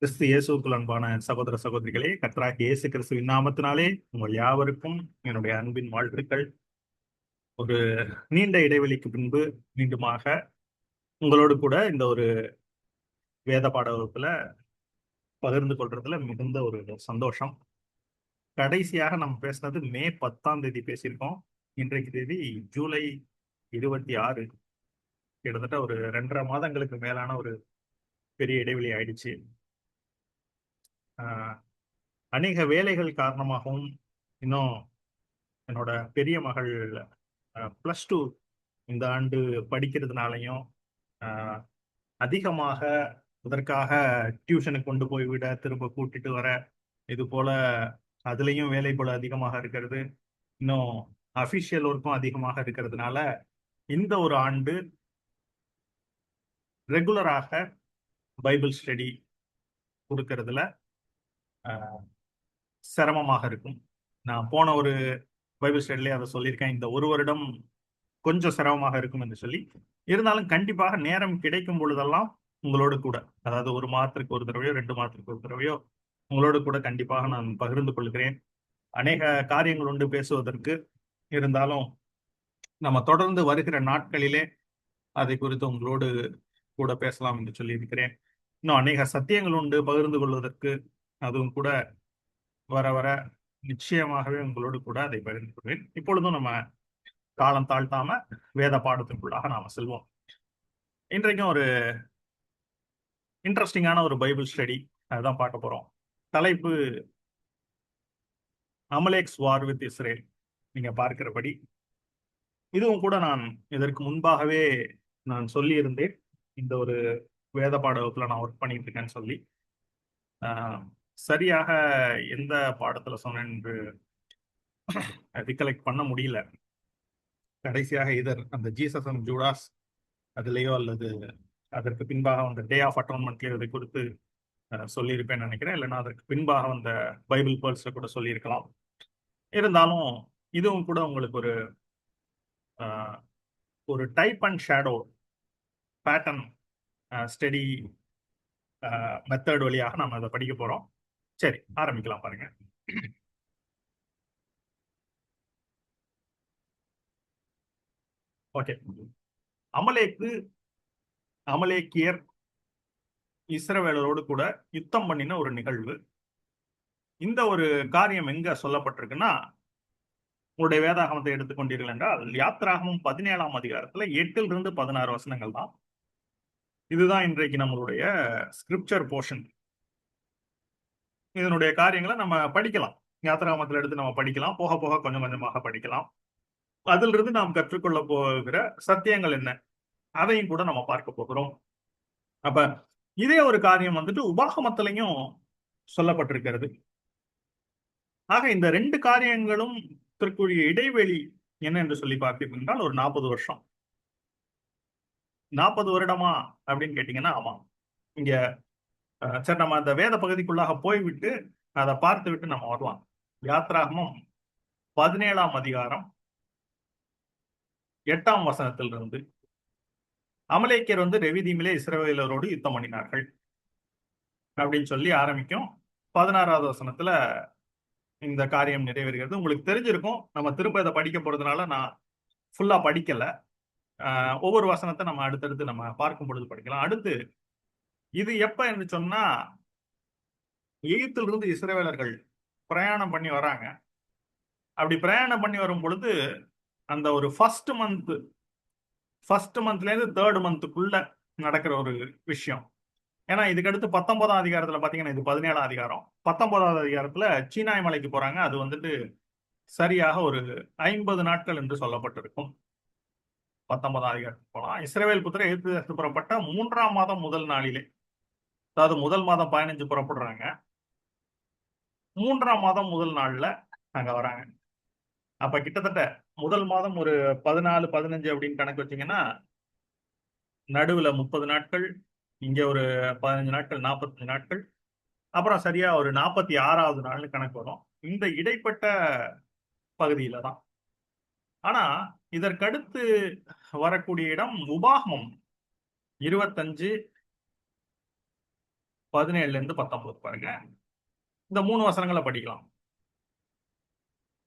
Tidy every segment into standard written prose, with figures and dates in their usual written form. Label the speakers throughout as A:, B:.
A: கிறிஸ்து இயேசுவுக்குள் அன்பான சகோதர சகோதரிகளே, கர்த்தராகிய இயேசு கிறிஸ்துவின் நாமத்தினாலே உங்கள் யாவருக்கும் என்னுடைய அன்பின் வாழ்த்துக்கள். ஒரு நீண்ட இடைவெளிக்கு பின்பு மீண்டுமாக உங்களோடு கூட இந்த ஒரு வேத பாட வகுப்புல பகிர்ந்து கொள்றதுல மிகுந்த ஒரு சந்தோஷம். கடைசியாக நம்ம பேசினது மே 10ஆம் தேதி பேசியிருக்கோம். இன்றைக்கு தேதி ஜூலை 26. கிட்டத்தட்ட ஒரு 2.5 மாதங்களுக்கு மேலான ஒரு பெரிய இடைவெளி ஆயிடுச்சு. ஆஹ் அநேக வேலைகள் காரணமாகவும், இன்னும் என்னோட பெரிய மகள் +2 இந்த ஆண்டு படிக்கிறதுனாலையும், ஆஹ் அதிகமாக அதற்காக டியூஷனுக்கு கொண்டு போய் விட திரும்ப கூட்டிட்டு வர, இது போல அதுலயும் வேலை போல அதிகமாக இருக்கிறது, இன்னும் அபிஷியல் ஒர்க்கும் அதிகமாக இருக்கிறதுனால இந்த ஒரு ஆண்டு ரெகுலராக பைபிள் ஸ்டடி கொடுக்கறதுல சிரமமாக இருக்கும். நான் போன ஒரு பைபிள் ஸ்டடிலே அதை சொல்லியிருக்கேன். இந்த ஒரு வருடம் கொஞ்சம் சிரமமாக இருக்கும் என்று சொல்லி, இருந்தாலும் கண்டிப்பாக நேரம் கிடைக்கும் பொழுதெல்லாம் உங்களோடு கூட, அதாவது 1 மாதத்திற்கு ஒரு தடவையோ 2 மாதத்திற்கு ஒரு தடவையோ உங்களோடு கூட கண்டிப்பாக நான் பகிர்ந்து கொள்கிறேன். அநேக காரியங்கள் உண்டு பேசுவதற்கு. இருந்தாலும் நம்ம தொடர்ந்து வருகிற நாட்களிலே அதை குறித்து உங்களோடு கூட பேசலாம் என்று சொல்லி இருக்கிறேன். இன்னும் அநேக சத்தியங்கள் உண்டு பகிர்ந்து கொள்வதற்கு. அதுவும் கூட வர வர நிச்சயமாகவே உங்களோடு கூட அதை பகிர்ந்து கொள்வேன். இப்பொழுதும் நம்ம காலம் தாழ்த்தாம வேத பாடத்திற்குள்ளாக நாம செல்வோம். இன்றைக்கும் ஒரு இன்ட்ரெஸ்டிங்கான ஒரு பைபிள் ஸ்டடி அதுதான் பார்க்க போறோம். தலைப்பு அமலேக்ஸ் வார் வித் இஸ்ரேல். நீங்க பார்க்கிறபடி இதுவும் கூட நான் இதற்கு முன்பாகவே நான் சொல்லி இருந்தேன், இந்த ஒரு வேத பாட வகுப்புல நான் ஒர்க் பண்ணிட்டு இருக்கேன்னு சொல்லி. சரியாக எந்த பாடத்துல சொன்னேன் என்று ரிகலெக்ட் பண்ண முடியல. கடைசியாக இதர் அந்த ஜீசஸ் அண்ட் ஜூடாஸ் அதுலயோ அல்லது அதற்கு பின்பாக வந்த டே ஆஃப் அட்டோன்மெண்ட்லயோ இதை குறித்து சொல்லியிருப்பேன்னு நினைக்கிறேன். இல்லைன்னா அதற்கு பின்பாக வந்த பைபிள் பேர்ஸ்ல கூட சொல்லியிருக்கலாம். இருந்தாலும் இதுவும் கூட உங்களுக்கு ஒரு type and shadow pattern study method வழியாக நம்ம அதை படிக்க போறோம். சரி, ஆரம்பிக்கலாம். பாருங்க, ஓகே. அமலேக்கியர் இஸ்ரவேலரோடு கூட யுத்தம் பண்ணின ஒரு நிகழ்வு. இந்த ஒரு காரியம் எங்க சொல்லப்பட்டிருக்குன்னா, உங்களுடைய வேதாகமத்தை எடுத்துக்கொண்டீர்கள் என்றால் யாத்ராகமம் 17ஆம் அதிகாரத்துல 8 - 16 வசனங்கள் தான். இதுதான் இன்றைக்கு நம்மளுடைய ஸ்கிரிப்சர் போர்ஷன். இதனுடைய காரியங்களை நம்ம படிக்கலாம். யாத்ராகமத்தில் எடுத்து நம்ம படிக்கலாம். போக போக கொஞ்சம் கொஞ்சமாக படிக்கலாம். அதிலிருந்து நாம் கற்றுக்கொள்ள போகிற சத்தியங்கள் என்ன, அதையும் கூட நம்ம பார்க்க போகிறோம். அப்ப இதே ஒரு காரியம் வந்துட்டு உபாகமத்திலையும் சொல்லப்பட்டிருக்கிறது. ஆக இந்த 2 காரியங்களும் இதற்குரிய இடைவெளி என்ன என்று சொல்லி பார்த்தீர்கள் ஒரு 40 வருஷம். 40 வருடமா அப்படின்னு கேட்டீங்கன்னா ஆமா. இங்க சரி, நம்ம அந்த வேத பகுதிக்குள்ளாக போய்விட்டு அதை பார்த்து விட்டு நம்ம வரலாம். யாத்ராகமம் 17ஆம் அதிகாரம் 8ஆம் வசனத்திலிருந்து, அமலேக்கியர் ரெவிதீமிலே இஸ்ரவேலரோடு யுத்தம் பண்ணினார்கள் அப்படின்னு சொல்லி ஆரம்பிக்கும். 16ஆவது வசனத்துல இந்த காரியம் நிறைவேறுகிறது. உங்களுக்கு தெரிஞ்சிருக்கும், நம்ம திரும்ப இதை படிக்க போறதுனால நான் ஃபுல்லா படிக்கல. ஒவ்வொரு வசனத்தை நம்ம அடுத்தடுத்து நம்ம பார்க்கும் பொழுது படிக்கலாம். அடுத்து இது எப்ப என்று சொன்னா, எகிப்திலிருந்து இஸ்ரவேலர்கள் பிரயாணம் பண்ணி வராங்க. அப்படி பிரயாணம் பண்ணி வரும் பொழுது அந்த ஒரு ஃபர்ஸ்ட் மந்த்ல இருந்து 3rd மந்த்துக்குள்ள நடக்கிற ஒரு விஷயம். ஏன்னா இதுக்கு அடுத்து 19ஆம் அதிகாரத்துல பாத்தீங்கன்னா, இது 17ஆம் அதிகாரம். 19ஆவது அதிகாரத்துல சீனாய் மலைக்கு போறாங்க. அது சரியாக ஒரு 50 நாட்கள் என்று சொல்லப்பட்டிருக்கும். 19ஆம் அதிகாரத்துக்கு போலாம். இஸ்ரவேல் புத்திரர் எகிப்து தேசத்துக்கு புறப்பட்ட 3ஆம் மாதம் முதல் நாளிலே, அதாவது முதல் மாதம் 15 புறப்படுறாங்க, 3ஆம் மாதம் முதல் நாள்ல அங்க வராங்க. அப்ப கிட்டத்தட்ட முதல் மாதம் ஒரு 14, 15 அப்படின்னு கணக்கு வச்சீங்கன்னா, நடுவுல 30 நாட்கள், இங்க ஒரு 15 நாட்கள், 45 நாட்கள், அப்புறம் சரியா ஒரு 46ஆவது நாள்னு கணக்கு வரும். இந்த இடைப்பட்ட பகுதியில தான். ஆனா இதற்கடுத்து வரக்கூடிய இடம் உபாகமம் 25, 17 இருந்து 19 பாருங்க. இந்த 3 வசனங்களை படிக்கலாம்.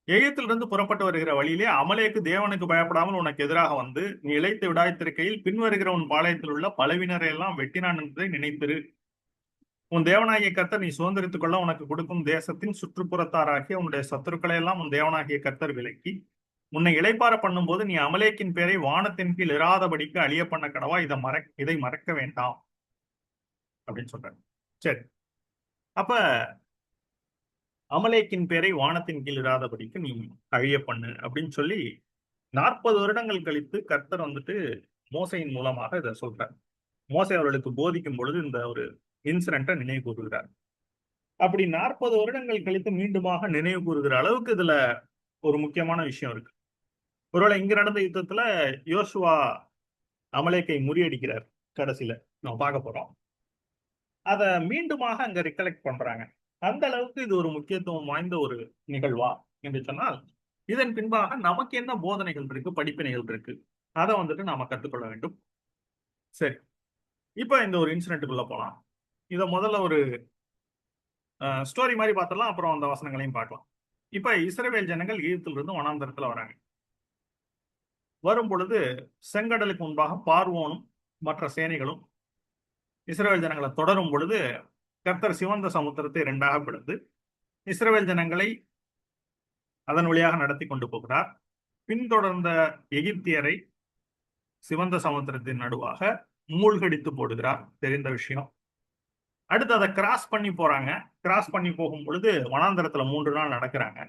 A: எகிப்திலிருந்து புறப்பட்டு வருகிற வழியிலே அமலேக்கு தேவனுக்கு பயப்படாமல் உனக்கு எதிராக வந்து நீ இளைத்து விடாய்த்திருக்கையில் பின்வருகிற உன் பாளையத்தில் உள்ள பலவினரை எல்லாம் வெட்டினான் என்பதை நினைத்திரு. உன் தேவனாகிய கர்த்தர் நீ சுதந்திரித்துக் கொள்ள உனக்கு கொடுக்கும் தேசத்தின் சுற்றுப்புறத்தாராகிய உன்னுடைய சத்துருக்களை எல்லாம் உன் தேவனாகிய கர்த்தர் விலக்கி உன்னை இளைப்பார பண்ணும்போது நீ அமலேக்கின் பேரை வானத்தின் கீழ் இராதபடிக்கு அழிய பண்ண கடவா. இதை மறக்க வேண்டாம் அப்படின்னு சொல்றாரு. சரி, அப்ப அமலேக்கின் பேரை வானத்தின் கீழ் இராதபடிக்கு நீ அழிய பண்ணு அப்படின்னு சொல்லி 40 வருடங்கள் கழித்து கர்த்தர் வந்துட்டு மோசையின் மூலமாக இதை சொல்றார். மோசை அவர்களுக்கு போதிக்கும் பொழுது இந்த ஒரு இன்சிடென்ட்டை நினைவு கூறுகிறார். அப்படி 40 வருடங்கள் கழித்து மீண்டுமாக நினைவு கூறுகிற அளவுக்கு இதுல ஒரு முக்கியமான விஷயம் இருக்கு. ஒருவேளை இங்க நடந்த யுத்தத்துல யோசுவா அமலேக்கை முறியடிக்கிறார். கடைசியில நம்ம பார்க்க போறோம். அத மீண்டுமாக அங்க ரிகலெக்ட் பண்றாங்க. அந்த அளவுக்கு இது ஒரு முக்கியத்துவம் வாய்ந்த ஒரு நிகழ்வா என்று சொன்னால், இதன் பின்பாக நமக்கு என்ன போதனைகள் இருக்கு, படிப்பினைகள் இருக்கு, அதை வந்துட்டு நாம கத்துக்கொள்ள வேண்டும். சரி, இப்ப இந்த ஒரு இன்சிடென்ட்டுக்குள்ள போலாம். இத முதல்ல ஒரு ஸ்டோரி மாதிரி பார்த்தலாம், அப்புறம் அந்த வசனங்களையும் பார்க்கலாம். இப்ப இஸ்ரவேல் ஜனங்கள் எகிப்திலிருந்து வனாந்தரத்துல வராங்க. வரும் பொழுது செங்கடலுக்கு முன்பாக பார்வோனும் மற்ற சேனைகளும் இஸ்ரவேல் ஜனங்களை தொடரும் பொழுது கர்த்தர் சிவந்த சமுத்திரத்தை 2ஆக பிளந்து இஸ்ரவேல் ஜனங்களை அதன் வழியாக நடத்தி கொண்டு போகிறார். பின்தொடர்ந்த எகிப்தியரை சிவந்த சமுத்திரத்தின் நடுவாக மூழ்கடித்து போடுகிறார். தெரிந்த விஷயம். அடுத்து அதை கிராஸ் பண்ணி போறாங்க. கிராஸ் பண்ணி போகும் பொழுது வனாந்தரத்துல 3 நாள் நடக்கிறாங்க.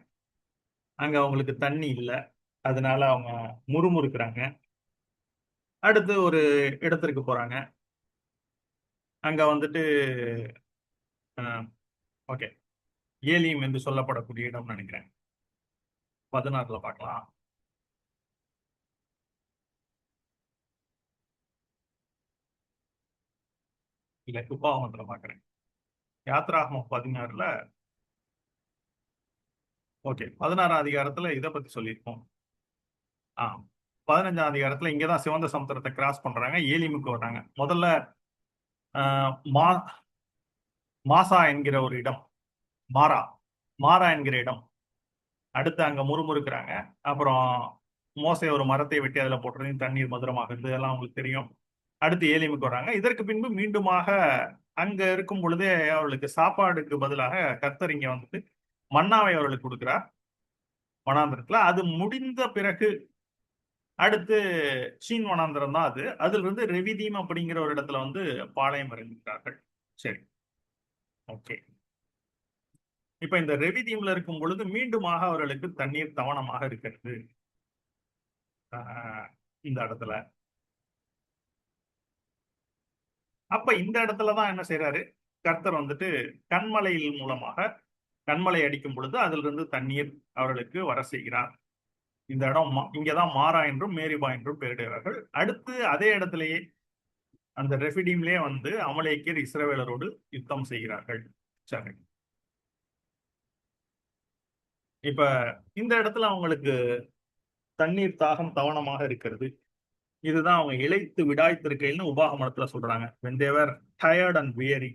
A: அங்க அவங்களுக்கு தண்ணி இல்லை, அதனால அவங்க முறுமுறுக்கிறாங்க. அடுத்து ஒரு இடத்திற்கு போறாங்க. அங்க வந்துட்டு ஓகே, ஏலிம் என்று சொல்லப்படக்கூடிய இடம் நினைக்கிறேன். 16 பார்க்கலாம். இல்ல, உபாகமத்துல பாக்குறேன். யாத்ராகமம் 16ல ஓகே 16ஆம் அதிகாரத்துல இதை பத்தி சொல்லியிருக்கோம். 15ஆம் அதிகாரத்துல இங்கதான் சிவந்த சமுத்திரத்தை கிராஸ் பண்றாங்க, ஏலிமுக்கு வர்றாங்க. முதல்ல மாசா என்கிற ஒரு இடம், மாரா என்கிற இடம். அடுத்து அங்க முறுமுறுக்கிறாங்க. அப்புறம் மோசை ஒரு மரத்தை வெட்டி அதுல போட்டுறதையும் தண்ணீர் மதுரமாகுது, இதெல்லாம் உங்களுக்கு தெரியும். அடுத்து ஏலிமுக்கு வர்றாங்க. இதற்கு பின்பு மீண்டுமாக அங்க இருக்கும் பொழுதே அவர்களுக்கு சாப்பாடுக்கு பதிலாக கர்த்தர் இங்க வந்துட்டு மன்னாவை அவர்களுக்கு கொடுக்கிறார் வனாந்திரத்துல. அது முடிந்த பிறகு அடுத்து சீன் வனாந்திரம் தான் அது. அதுல இருந்து ரெவிதீம் அப்படிங்கிற ஒரு இடத்துல வந்து பாளையம் இறங்குகிறார்கள். சரி, ஓகே. இப்ப இந்த ரெவிதீம்ல இருக்கும் பொழுது மீண்டுமாக அவர்களுக்கு தண்ணீர் தவணமாக இருக்கிறது. இந்த இடத்துல அப்ப இந்த இடத்துலதான் என்ன செய்யறாரு கர்த்தர் வந்துட்டு கண்மலையில் மூலமாக கண்மலை அடிக்கும் பொழுது அதுல இருந்து தண்ணீர் அவர்களுக்கு வர செய்கிறார். இந்த இடம் இங்கதான் மாரா என்றும் மேரிபா என்றும் பெயரிடுகிறார்கள். அடுத்து அதே இடத்திலேயே அந்த ரெஃபிடீம்லயே வந்து அமலேக்கியர் இஸ்ரவேலரோடு யுத்தம் செய்கிறார்கள். சரி, இப்ப இந்த இடத்துல அவங்களுக்கு தண்ணீர் தாகம் தவணமாக இருக்கிறது. இதுதான் அவங்க இளைத்து விடாய்த்திருக்கைன்னு உபாகமத்துல சொல்றாங்க. when they were tired and weary,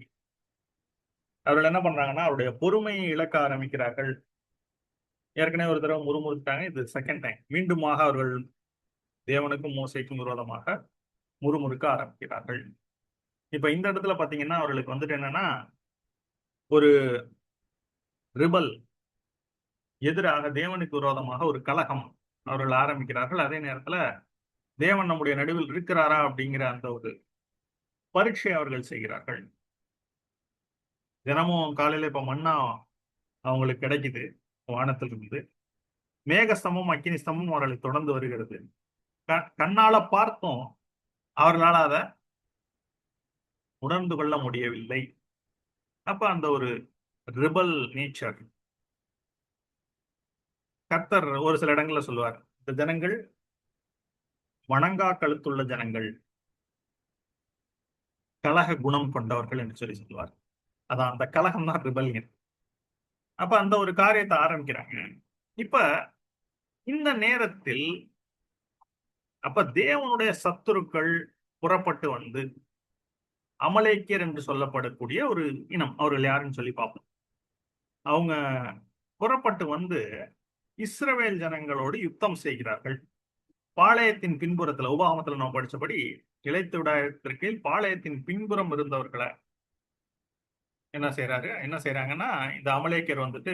A: அவர்கள் என்ன பண்றாங்கன்னா அவருடைய பொறுமையை இழக்க ஆரம்பிக்கிறார்கள். ஏற்கனவே ஒரு தடவை முறுமுறுத்தாங்க, இது செகண்ட் டைம். மீண்டுமாக அவர்கள் தேவனுக்கும் மோசைக்கும் விரோதமாக முறுமுறுக்க ஆரம்பிக்கிறார்கள். இப்ப இந்த இடத்துல பாத்தீங்கன்னா அவர்களுக்கு வந்துட்டு என்னன்னா ஒரு ரிபல், எதிராக தேவனுக்கு விரோதமாக ஒரு கலகம் அவர்கள் ஆரம்பிக்கிறார்கள். அதே நேரத்துல தேவன் நம்முடைய நடுவில் இருக்கிறாரா அப்படிங்கிற அந்த ஒரு பரீட்சை அவர்கள் செய்கிறார்கள். தினமும் காலையில இப்ப மன்னா அவங்களுக்கு கிடைக்குது வானத்திலிருந்து. மேகஸ்தமும் அக்கினி ஸ்தமும் அவர்களை தொடர்ந்து வருகிறது. கண்ணால பார்த்தும் அவர்களால் அதை உணர்ந்து கொள்ள முடியவில்லை. அப்ப அந்த ஒரு ரிபல் நேச்சர் கர்த்தர் ஒரு சில இடங்கள்ல சொல்லுவார், இந்த ஜனங்கள் வணங்கா கழுத்துள்ள ஜனங்கள், கலக குணம் கொண்டவர்கள் என்று சொல்லி சொல்லுவார். அதான் அந்த கலகம் தான் ரிபல்யன். அப்ப அந்த ஒரு காரியத்தை ஆரம்பிக்கிறாங்க. இப்ப இந்த நேரத்தில் அப்ப தேவனுடைய சத்துருக்கள் புறப்பட்டு வந்து அமலேக்கியர் என்று சொல்லப்படக்கூடிய ஒரு இனம். அவர்கள் யாருன்னு சொல்லி பார்ப்போம். அவங்க புறப்பட்டு வந்து இஸ்ரவேல் ஜனங்களோடு யுத்தம் செய்கிறார்கள். பாளையத்தின் பின்புறத்துல, உபாகமத்துல நாம் படிச்சபடி, இளைத்து விடாயிருக்கையில் பாளையத்தின் பின்புறம் இருந்தவர்களை என்ன செய்யறாங்கன்னா, இந்த அமலேக்கியர் வந்துட்டு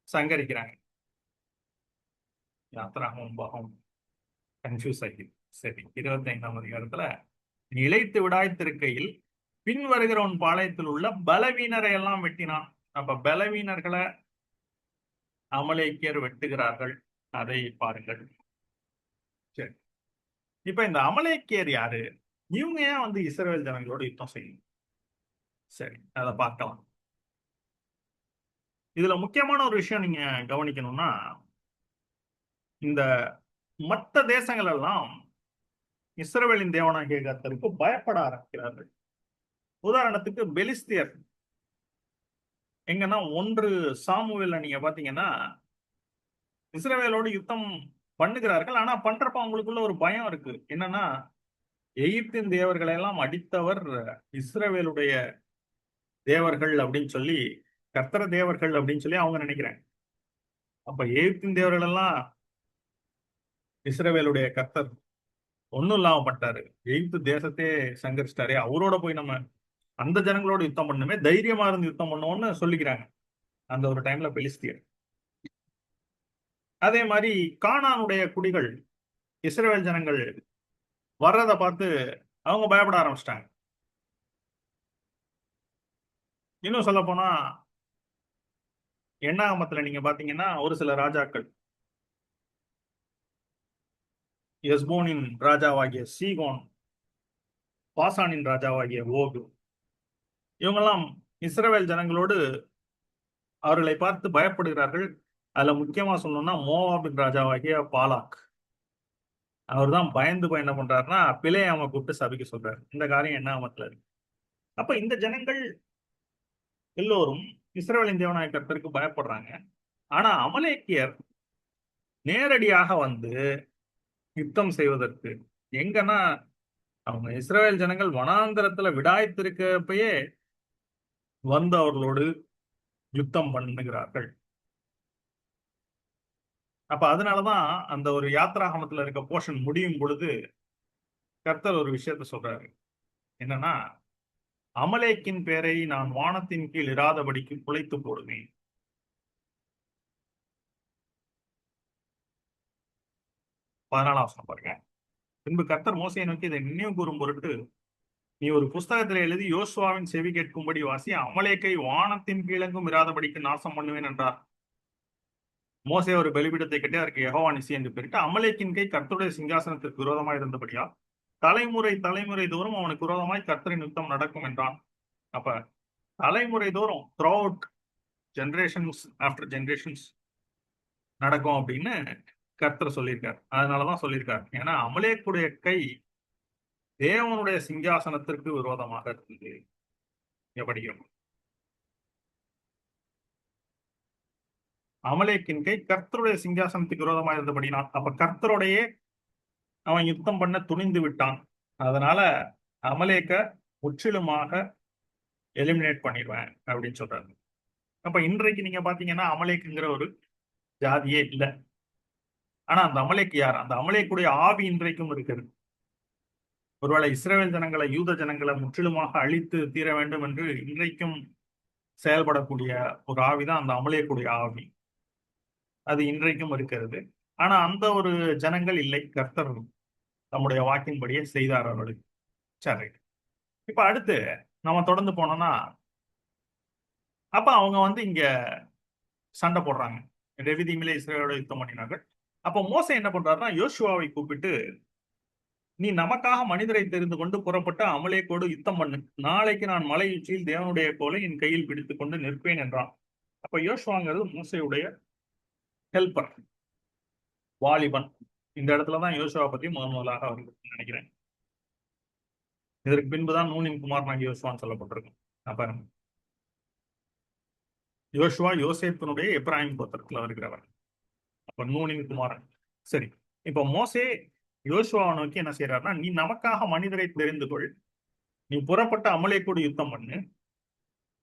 A: சங்கரிக்கிறாங்க. யாத்திராகமம் பாகம் கன்ஃபியூஸ் ஆகி. சரி, 25ஆம் அதிகாரத்துல, இளைத்து விடாய்த்திருக்கையில் பின் வருகிறவன் பாளையத்தில் உள்ள பலவீனரை எல்லாம் வெட்டினான். அப்ப பலவீனர்களை அமலேக்கியர் வெட்டுகிறார்கள். அதை பாருங்கள். சரி, இப்ப இந்த அமலேக்கியர் யாரு? இவங்க ஏன் வந்து இஸ்ரவேல் ஜனங்களோட யுத்தம் செய்யணும்? சரி, அதை பார்க்கலாம். இதுல முக்கியமான ஒரு விஷயம் நீங்க கவனிக்கணும்னா, இந்த மற்ற தேசங்கள் எல்லாம் இஸ்ரவேலின் தேவனாகிய கர்த்தருக்கு பயப்பட ஆரம்பிக்கிறார்கள். உதாரணத்துக்கு பெலிஸ்தியர் எங்கன்னா 1 சாமுவேல்ல நீங்க பாத்தீங்கன்னா, இஸ்ரவேலோடு யுத்தம் பண்ணுகிறார்கள். ஆனா பண்றப்ப அவங்களுக்குள்ள ஒரு பயம் இருக்கு. என்னன்னா, எகிப்தின் தேவர்களை எல்லாம் அடித்தவர் இஸ்ரவேலுடைய தேவர்கள் அப்படின்னு சொல்லி, கர்த்தர தேவர்கள் அப்படின்னு சொல்லி அவங்க நினைக்கிறாங்க. அப்ப எகிப்தின் தேவர்கள் எல்லாம் இஸ்ரவேலுடைய கர்த்தர் ஒண்ணும் இல்லாம பட்டாரு. எகிப்து தேசத்தையே சங்கரிச்சிட்டாரு. அவரோட போய் நம்ம அந்த ஜனங்களோட யுத்தம் பண்ணுமே, தைரியமா இருந்து யுத்தம் பண்ணுவோம்னு சொல்லிக்கிறாங்க அந்த ஒரு டைம்ல பெலிஸ்தியர். அதே மாதிரி கானானுடைய குடிகள் இஸ்ரவேல் ஜனங்கள் வர்றதை பார்த்து அவங்க பயப்பட ஆரம்பிச்சிட்டாங்க. இன்னும் சொல்ல போனா, எண்ணாகமத்துல நீங்க பாத்தீங்கன்னா, ஒரு சில ராஜாக்கள், எஸ்போனின் ராஜாவாகிய சீகோன், பாசானின் ராஜாவாகிய ஓகு, இவங்கெல்லாம் இஸ்ரவேல் ஜனங்களோடு அவர்களை பார்த்து பயப்படுகிறார்கள். அதுல முக்கியமா சொல்லணும்னா மோவாபின் ராஜாவாகிய பாலாக், அவர் தான் பயந்து என்ன பண்றாருன்னா, பிலேயாமை கூப்பிட்டு சபைக்கு சொல்றாரு. இந்த காரியம் எண்ணாகமத்துல இருக்கு. அப்ப இந்த ஜனங்கள் எல்லோரும் இஸ்ரவேலின் தேவனாய கர்த்தருக்கு பயப்படுறாங்க. ஆனா அமலேக்கியர் நேரடியாக வந்து யுத்தம் செய்வதற்கு, எங்கன்னா அவங்க இஸ்ரவேல் ஜனங்கள் வனாந்தரத்துல விடாய்த்திருக்கப்பயே வந்து அவர்களோடு யுத்தம் பண்ணுகிறார்கள். அப்ப அதனாலதான் அந்த ஒரு யாத்ராகமத்துல இருக்க போர்ஷன் முடியும் பொழுது கர்த்தர் ஒரு விஷயத்த சொல்றாரு. என்னன்னா, அமலேக்கின் பேரை நான் வானத்தின் கீழ் இராதபடிக்கு குலைத்து போடுவேன். பாருங்க. பின்பு கர்த்தர் மோசையை நோக்கி இதை நினைவு கூறும் பொருட்டு நீ ஒரு புஸ்தகத்தில் எழுதி யோசுவாவின் செவி கேட்கும்படி வாசி, அமலேக்கை வானத்தின் கீழெங்கும் இராதபடிக்கு நாசம் பண்ணுவேன் என்றார். மோசே ஒரு பலிபீடத்தை கட்டி அதற்கு யெகோவா நிசி என்று பெயரிட்டு, அமலேக்கின் கை கர்த்தருடைய சிங்காசனத்திற்கு விரோதமாய் இருந்தபடியா தலைமுறை தலைமுறை தோறும் அவனுக்கு விரோதமாய் கர்த்தரின் யுத்தம் நடக்கும் என்றான். அப்ப தலைமுறை தோறும், through out generations after generations நடக்கும் அப்படின்னு கர்த்தர் சொல்லியிருக்கார். அதனாலதான் சொல்லியிருக்கார். ஏன்னா அமலேக்குடைய கை தேவனுடைய சிங்காசனத்திற்கு விரோதமாக இருந்தது. படிக்கிறோம், அமலேக்கின் கை கர்த்தருடைய சிங்காசனத்துக்கு விரோதமாக இருந்தபடினான். அப்ப கர்த்தருடைய அவன் யுத்தம் பண்ண துணிந்து விட்டான். அதனால அமலேக்க முற்றிலுமாக எலிமினேட் பண்ணிடுவேன் அப்படின்னு சொல்றாரு. அப்ப இன்றைக்கு நீங்க பாத்தீங்கன்னா அமலேக்குங்கிற ஒரு ஜாதியே இல்லை. ஆனா அந்த அமலேக்கு யார்? அந்த அமலேக்குடைய ஆவி இன்றைக்கும் இருக்கிறது. ஒருவேளை இஸ்ரவேல் ஜனங்களை, யூத ஜனங்களை முற்றிலுமாக அழித்து தீர வேண்டும் என்று இன்றைக்கும் செயல்படக்கூடிய ஒரு ஆவிதான் அந்த அமலேக்குடைய ஆவி. அது இன்றைக்கும் இருக்கிறது. ஆனா அந்த ஒரு ஜனங்கள் இல்லை. கர்த்தர் நம்முடைய வாக்கின்படியே செய்தார் அவர்களுக்கு. சரி, இப்ப அடுத்து நம்ம தொடர்ந்து போனோம்னா, அப்ப அவங்க வந்து இங்க சண்டை போடுறாங்க. ரெவிதீமிலே இஸ்ரவேலோட யுத்தம் பண்ணினார்கள். அப்ப மோசே என்ன பண்றாருன்னா, யோசுவாவை கூப்பிட்டு, நீ நமக்காக மனிதரை தெரிந்து கொண்டு புறப்பட்டு அமலேக்கோடு யுத்தம் பண்ணு. நாளைக்கு நான் மலை உச்சியில் தேவனுடைய கோலை என் கையில் பிடித்துக் கொண்டு நிற்பேன் என்றான். அப்ப யோசுவாங்கிறது மோசையுடைய ஹெல்பர், வாலிபன். இந்த இடத்துலதான் யோசுவா பத்தி முதலாக அவர்களுக்கு நினைக்கிறேன். இதற்கு பின்புதான் நூனின் குமாரனாகிய யோசுவான்னு சொல்லப்பட்டிருக்கும். அப்ப யோசுவா யோசேப்பினுடைய எப்ராஹிம் கோத்திரத்துல வருகிறவர். அப்ப நூனின் குமாரன். சரி, இப்ப மோசே யோசுவாவை நோக்கி என்ன செய்யறாருன்னா, நீ நமக்காக மனிதரை தெரிந்து கொள், நீ புறப்பட்ட அமலேக்கோடு யுத்தம் பண்ணு,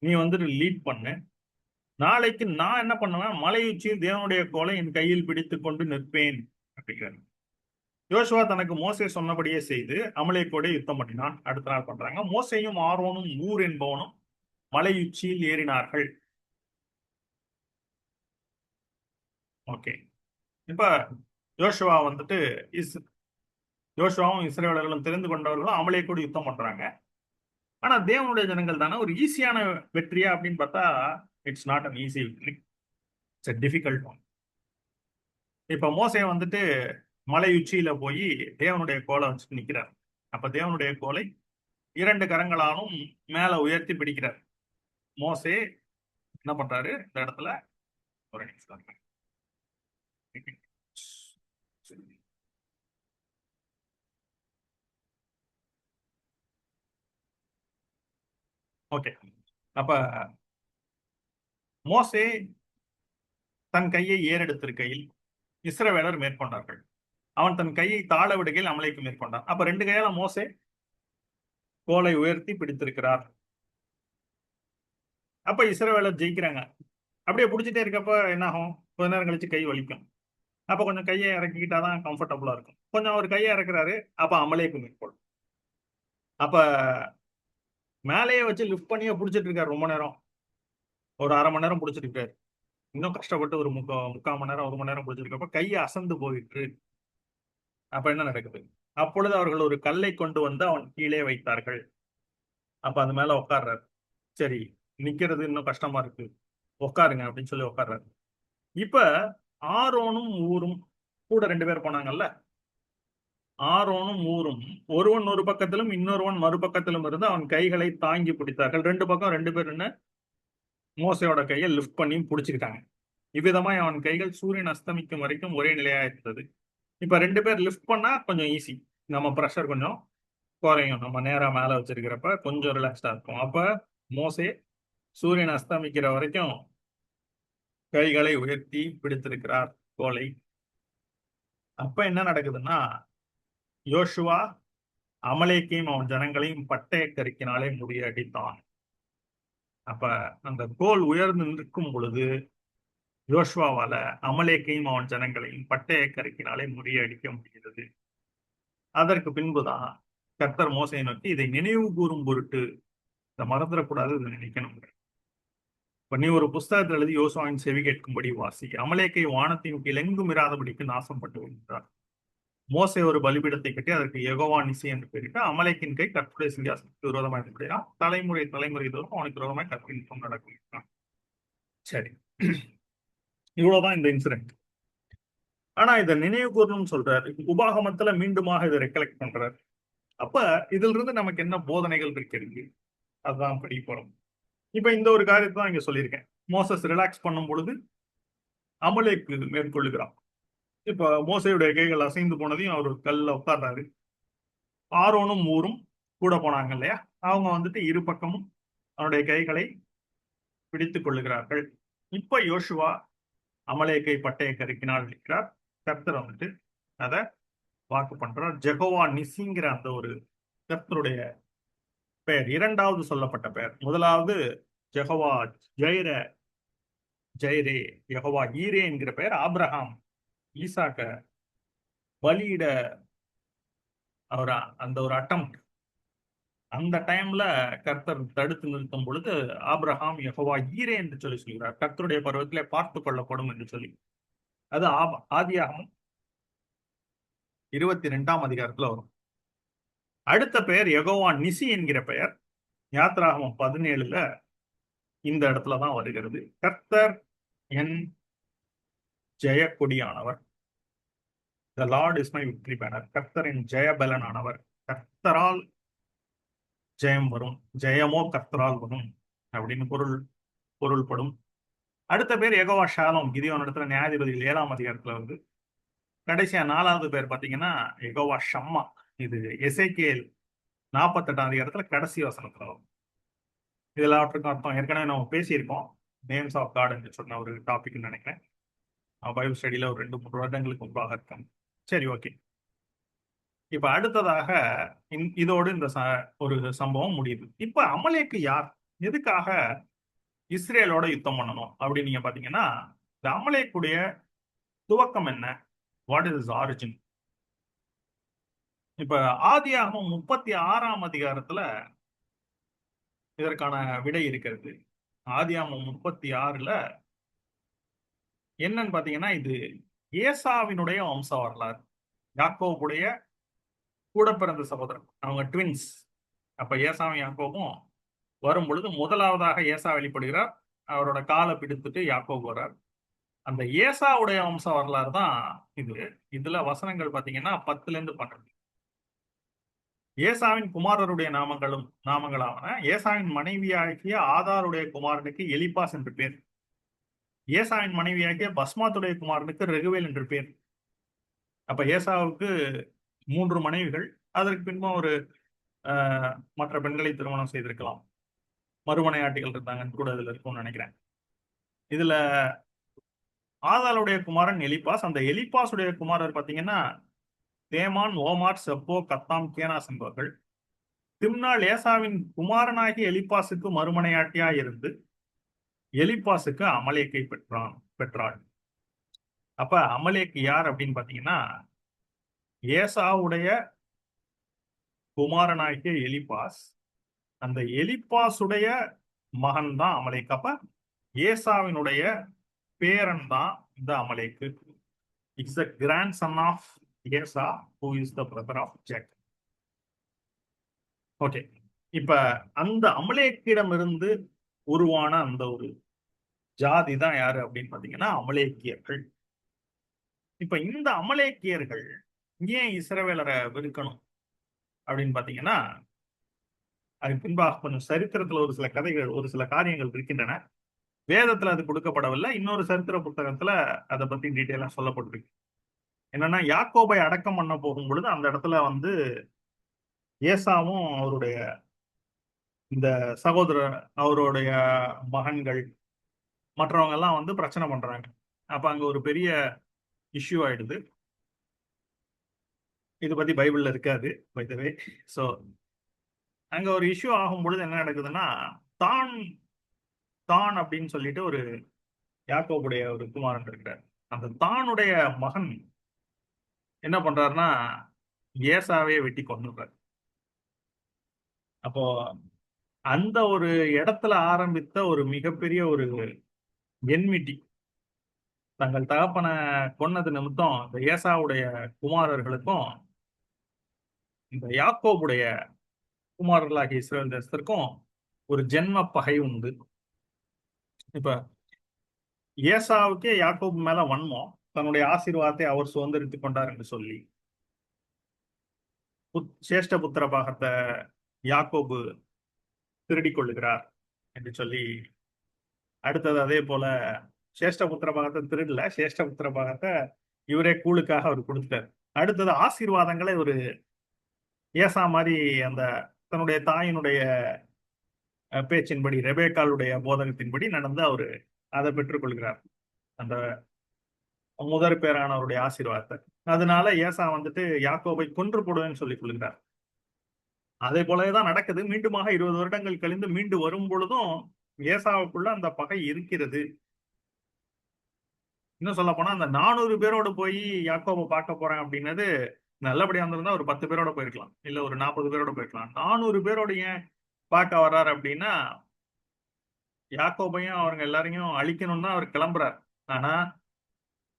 A: நீ வந்துட்டு லீட் பண்ணு. நாளைக்கு நான் என்ன பண்ணுவேன், மலை உச்சியில் தேவனுடைய கோலை என் கையில் பிடித்து கொண்டு நிற்பேன் அப்படிங்கிறாரு. யோசுவா தனக்கு மோசே சொன்னபடியே செய்து அமலேக்கோடே யுத்தம் பண்ணினான். அடுத்த நாள் பண்றாங்க. மோசேயும் ஆரோனும் ஊர் என்பவனும் மலை உச்சியில் ஏறினார்கள். ஓகே, இப்ப யோசுவா வந்துட்டு யோசுவாவும் இஸ்ரவேலர்களும் தெரிந்து கொண்டவர்களும் அமலேக்கோடு யுத்தம் பண்றாங்க. ஆனா தேவனுடைய ஜனங்கள் தானே, ஒரு ஈஸியான வெற்றியா அப்படின்னு பார்த்தா it's not an easy victory, it's a difficult one. இப்ப மோசே வந்துட்டு மலை உச்சியில போய் தேவனுடைய கோலை வச்சுட்டு நிக்கிறார். அப்ப தேவனுடைய கோலை 2 கரங்களாலும் மேல உயர்த்தி பிடிக்கிறார். மோசே என்ன பண்றாரு இந்த இடத்துல, ஒரு நிமிஷம். ஓகே, அப்ப மோசே தன் கையை ஏறெடுத்திருக்கையில் இஸ்ரவேலர் மேற்கொண்டார்கள். அவன் தன் கையை தாழ விடுகையில் அமலேக்கு மேற்கொண்டான். அப்ப 2 கையால மோசே கோலை உயர்த்தி பிடித்திருக்கிறார். அப்ப இஸ்ரவேலர் ஜெயிக்கிறாங்க. அப்படியே பிடிச்சிட்டே இருக்கப்ப என்ன ஆகும், கொஞ்ச நேரம் கழிச்சு கை வலிக்கும். அப்ப கொஞ்சம் கையை இறக்கிக்கிட்டாதான் கம்ஃபர்டபுளா இருக்கும். கொஞ்சம் அவர் கையை இறக்குறாரு, அப்ப அமலேக்கு மேற்கொள்ளும். அப்ப மேலேயே வச்சு லிஃப்ட் பண்ணியே பிடிச்சிட்டு இருக்காரு ரொம்ப நேரம். ஒரு 1/2 மணி நேரம் பிடிச்சிட்டு இருக்காரு. இன்னும் கஷ்டப்பட்டு ஒரு முக்கால் மணி நேரம் 1 மணி நேரம் பிடிச்சிருக்கப்ப கையை அசந்து போயிட்டு. அப்ப என்ன நடக்குது, அப்பொழுது அவர்கள் ஒரு கல்லை கொண்டு வந்து அவன் கீழே வைத்தார்கள். அப்ப அது மேல உட்கார்றாரு. சரி, நிக்கிறது இன்னும் கஷ்டமா இருக்கு, உட்காருங்க அப்படின்னு சொல்லி உட்கார்றாரு. இப்ப ஆரோனும் ஊரும் கூட 2 பேர் போனாங்கல்ல. ஆரோனும் ஊரும் ஒருவன் ஒரு பக்கத்திலும் இன்னொருவன் மறுபக்கத்திலும் இருந்து அவன் கைகளை தாங்கி பிடித்தார்கள். 2 பக்கம் 2 பேர் என்ன மோசையோட கையை லிஃப்ட் பண்ணி பிடிச்சுக்கிட்டாங்க. இவ்விதமாய் அவன் கைகள் சூரியன் அஸ்தமிக்கும் வரைக்கும் ஒரே நிலையா இருந்தது. இப்ப 2 பேர் லிஃப்ட் பண்ணா கொஞ்சம் ஈஸி, நம்ம ப்ரெஷர் கொஞ்சம் குறையும். நம்ம நேரா மேல வச்சிருக்கிறப்ப கொஞ்சம் ரிலாக்ஸ்டா இருக்கும். அப்ப மோசே சூரியன் அஸ்தமிக்கிற வரைக்கும் கைகளை உயர்த்தி பிடித்திருக்கிறார் கோலை. அப்ப என்ன நடக்குதுன்னா, யோசுவா அமலேக்கையும் அவன் ஜனங்களையும் பட்டய கருக்கினாலே முறியடித்தான். அப்ப அந்த கோல் உயர்ந்து நிற்கும் பொழுது யோசுவாவால அமலேக்கையும் அவன் ஜனங்களையும் பட்டய கருக்கினாலே முறியடிக்க முடிகிறது. அதற்கு பின்புதான் கர்த்தர் மோசையை நோக்கி, இதை நினைவு கூறும் பொருட்டு, இதை மறந்துடக்கூடாது, இதை நினைக்கணும். இப்ப நீ ஒரு புஸ்தகத்தில் எழுதி யோசுவாவின் செவி கேட்கும்படி வாசி, அமலேக்கை வானத்தின் கீழ் எங்கும் இராதபடிக்கு நாசப்பட்டு வருகிறார். மோசே ஒரு பலிபீடத்தை கட்டி அதற்கு யெகோவா நிசி என்று பெயரிட்டு அமலேக்கின் கை கர்த்தருடைய சிங்காசனத்துக்கு விரோதமாக இருக்கிறான். தலைமுறை தோறும் அவனுக்கு விரோதமாக கற்பின் நடக்கும். சரி, இவ்வளவுதான் இந்த இன்சிடென்ட். ஆனா இதை நினைவு கூறணும்னு சொல்றாரு. உபாகமத்துல மீண்டுமாக இதை ரெக்கலெக்ட் பண்றாரு. அப்ப இதுல இருந்து நமக்கு என்ன போதனைகள் இருக்கிறது, அதுதான் படிக்க போறோம். இப்ப இந்த ஒரு காரியத்தை தான் இங்க சொல்லியிருக்கேன். மோசஸ் ரிலாக்ஸ் பண்ணும் பொழுது அமலேக்கு மேற்கொள்ளுகிறான். இப்ப மோசையுடைய கைகள் அசைந்து போனதையும் அவர் கல்ல உட்கார்றாரு. ஆரோனும் ஊரும் கூட போனாங்க இல்லையா, அவங்க வந்துட்டு இரு பக்கமும் அவனுடைய கைகளை பிடித்துக் கொள்ளுகிறார்கள். இப்ப யோசுவா அமலேக்கை பட்டய கருக்கினால் இருக்கிறார். கர்த்தர் வந்துட்டு அதை வாக்கு பண்றார். ஜெகோவா நிசிங்கிற அந்த ஒரு கர்த்தருடைய பெயர், 2வது சொல்லப்பட்ட பெயர். முதலாவது ஜெகோவா ஜெயரே, யெகோவா ஈரே என்கிற பெயர் ஆபிரகாம் ஈசாக்க பலியிட அவர் அந்த ஒரு அட்டம், அந்த டைம்ல கர்த்தர் தடுத்து நிறுத்தும் பொழுது ஆபிரகாம் யெகோவா ஈரே என்று சொல்லி சொல்கிறார். கர்த்தருடைய பருவத்திலே பார்த்து கொள்ளப்படும் என்று சொல்லி. அது ஆதியாகமம் 22ஆம் அதிகாரத்துல வரும். அடுத்த பெயர் யெகோவா நிசி என்கிற பெயர் யாத்ராகமம் 17ல இந்த இடத்துலதான் வருகிறது. கர்த்தர் என் ஜெயக்கொடியானவர், The Lord is my victory banner. கர்த்தரின் ஜெயபலன் ஆனவர். கர்த்தரால் ஜெயம் வரும், ஜெயமோ கர்த்தரால் வரும் அப்படின்னு பொருள்படும். அடுத்த பேர் யெகோவா ஷாலோம், கிதியோன் இடத்துல நியாயாதிபதிகள் 7ஆம் அதிகாரத்துல வந்து. கடைசியா 4வது பேர் பாத்தீங்கன்னா யெகோவா ஷம்மா. இது எசேக்கியேல் 48ஆம் அதிகாரத்துல கடைசி வசனத்துல வரும். இது எல்லாவற்றுக்கும் அர்த்தம் ஏற்கனவே நம்ம பேசியிருக்கோம். நேம்ஸ் ஆஃப் காட் என்று சொன்ன ஒரு டாபிக்னு நினைக்கிறேன். பைபிள் ஸ்டடியில ஒரு 2-3 வருடங்களுக்கு முன்பாக இருக்கேன். சரி, ஓகே. இப்ப அடுத்ததாக இதோடு இந்த ஒரு சம்பவம் முடியுது. இப்ப அமலேக்கு யார்? எதுக்காக இஸ்ரேலோட யுத்தம் பண்ணணும் அப்படின்னு நீங்க பாத்தீங்கன்னா, இந்த அமலேக்குடைய துவக்கம் என்ன? What is origin? இப்ப ஆதியாகமம் 36ஆம் அதிகாரத்துல இதற்கான விடை இருக்கிறது. ஆதியாகமம் 36ல என்னன்னு பாத்தீங்கன்னா, இது ஏசாவினுடைய வம்ச வரலாறு. யாக்கோபுடைய கூட பிறந்த சகோதரன். அவங்க ட்வின்ஸ். அப்ப ஏசாவும் யாக்கோபும் வரும் பொழுது முதலாவதாக ஏசா வெளிப்படுகிறார். அவரோட காலை பிடித்துட்டு யாக்கோபு வர்றார். அந்த ஏசாவுடைய வம்ச வரலாறு தான் இது. இதுல வசனங்கள் பாத்தீங்கன்னா 10ல இருந்து 12. ஏசாவின் குமாரருடைய நாமங்களாவன ஏசாவின் மனைவியாகிய ஆதாருடைய குமாரனுக்கு எலிப்பாஸ் என்று பேர். ஏசாவின் மனைவியாகிய பஸ்மாத்துடைய குமாரனுக்கு ரெகுவேல் என்று பேர். அப்ப ஏசாவுக்கு 3 மனைவிகள். அதற்கு பின்பும் ஒரு மற்ற பெண்களை திருமணம் செய்திருக்கலாம். மறுமனையாட்டிகள் இருந்தாங்கன்னு கூட இதுல இருக்கும்னு நினைக்கிறேன். இதுல ஆதாளுடைய குமாரன் எலிப்பாஸ். அந்த எலிப்பாசுடைய குமாரர் பாத்தீங்கன்னா தேமான், ஓமார், செப்போ, கத்தாம், கேனாஸ் என்பவர்கள். திம்னாள் ஏசாவின் குமாரனாகி எலிப்பாசுக்கு மறுமனையாட்டியா இருந்து எலிப்பாசுக்கு அமலேக்கை பெற்றாள். அப்ப அமலேக்கு யார் அப்படின்னு பாத்தீங்கன்னா ஏசாவுடைய குமாரனாகிய எலிப்பாஸ். அந்த எலிப்பாசுடைய மகன் தான் அமலேக். அப்ப ஏசாவினுடைய பேரன் தான் இந்த அமலேக்கு. It's the grandson of Esau who is the brother of Jacob. Okay, இப்ப அந்த அமலேக்கிடம் இருந்து உருவான அந்த ஒரு ஜாதி தான் யாரு அப்படின்னு பாத்தீங்கன்னா அமலேக்கியர்கள். இப்ப இந்த அமலேக்கியர்கள் ஏன் இஸ்ரவேலரை வெறுக்கணும் அப்படின்னு பாத்தீங்கன்னா, அதுக்கு பின்பாக கொஞ்சம் சரித்திரத்துல ஒரு சில கதைகள், ஒரு சில காரியங்கள் இருக்கின்றன. வேதத்துல அது கொடுக்கப்படவில்லை. இன்னொரு சரித்திர புத்தகத்துல அதை பத்தி டீட்டெயிலா சொல்லப்பட்டிருக்கு. என்னன்னா, யாக்கோபை அடக்கம் பண்ண போகும் பொழுது அந்த இடத்துல வந்து ஏசாவும் அவருடைய இந்த சகோதரர், அவருடைய மகன்கள், மற்றவங்க எல்லாம் வந்து பிரச்சனை பண்றாங்க. அப்ப அங்க ஒரு பெரிய இஷ்யூ ஆயிடுது. இது பத்தி பைபிள்ல இருக்காது பை தி வே. சோ அங்க ஒரு இஷ்யூ ஆகும் பொழுது என்ன நடக்குதுன்னா, தான் தான் அப்படின்னு சொல்லிட்டு ஒரு யாக்கோபுடைய ஒரு குமாரன் இருக்கிறார். அந்த தானுடைய மகன் என்ன பண்றாருன்னா ஏசாவே வெட்டி கொன்னுறாரு. அப்போ அந்த ஒரு இடத்துல ஆரம்பித்த ஒரு மிகப்பெரிய ஒரு என்மிட்டி, தங்கள் தகப்பனை கொன்னது நிமித்தம் இந்த ஏசாவுடைய குமாரர்களுக்கும் இந்த யாக்கோபுடைய குமாரர்களாகிய இஸ்ரேல் தேசத்திற்கும் ஒரு ஜென்ம பகை உண்டு. இப்ப ஏசாவுக்கே யாக்கோபு மேல வன்மம், தன்னுடைய ஆசீர்வாதத்தை அவர் சுதந்திரித்துக் கொண்டார் என்று சொல்லி சேஷ்ட புத்திர பாகத்தை யாக்கோபு திருடிக் கொள்ளுகிறார் என்று சொல்லி, அடுத்தது அதே போல சேஷ்ட புத்திர பாகத்தை திருடல, சேஷ்ட புத்திர பாகத்தை இவரே கூழுக்காக அவர் கொடுத்தார். அடுத்தது ஆசீர்வாதங்களை ஒரு ஏசா மாதிரி அந்த தன்னுடைய தாயினுடைய பேச்சின்படி, ரெபேக்காளுடைய போதகத்தின்படி நடந்து அவரு அதை பெற்றுக்கொள்கிறார், அந்த முதற் பேரானவருடைய ஆசீர்வாதத்தை. அதனால ஏசா வந்துட்டு யாக்கோபை கொன்று போடுவேன்னு சொல்லிக் கொள்கிறார். அதே போலதான் நடக்குது. மீண்டுமாக 20 வருடங்கள் கழிந்து மீண்டு வரும் பொழுதும் ஏசாவுக்குள்ள அந்த பகை இருக்கிறது. இன்னும் சொல்ல போனா அந்த 400 பேரோடு போய் யாக்கோபை பார்க்க போறேன் அப்படின்னது நல்லபடியா வந்திருந்தா ஒரு 10 பேரோட போயிருக்கலாம், இல்ல ஒரு 40 பேரோட போயிருக்கலாம். 400 பேரோட ஏன் பார்க்க வர்றாரு அப்படின்னா, யாக்கோபையும் அவங்க எல்லாரையும் அழிக்கணும்னு தான் அவர் கிளம்புறார். ஆனா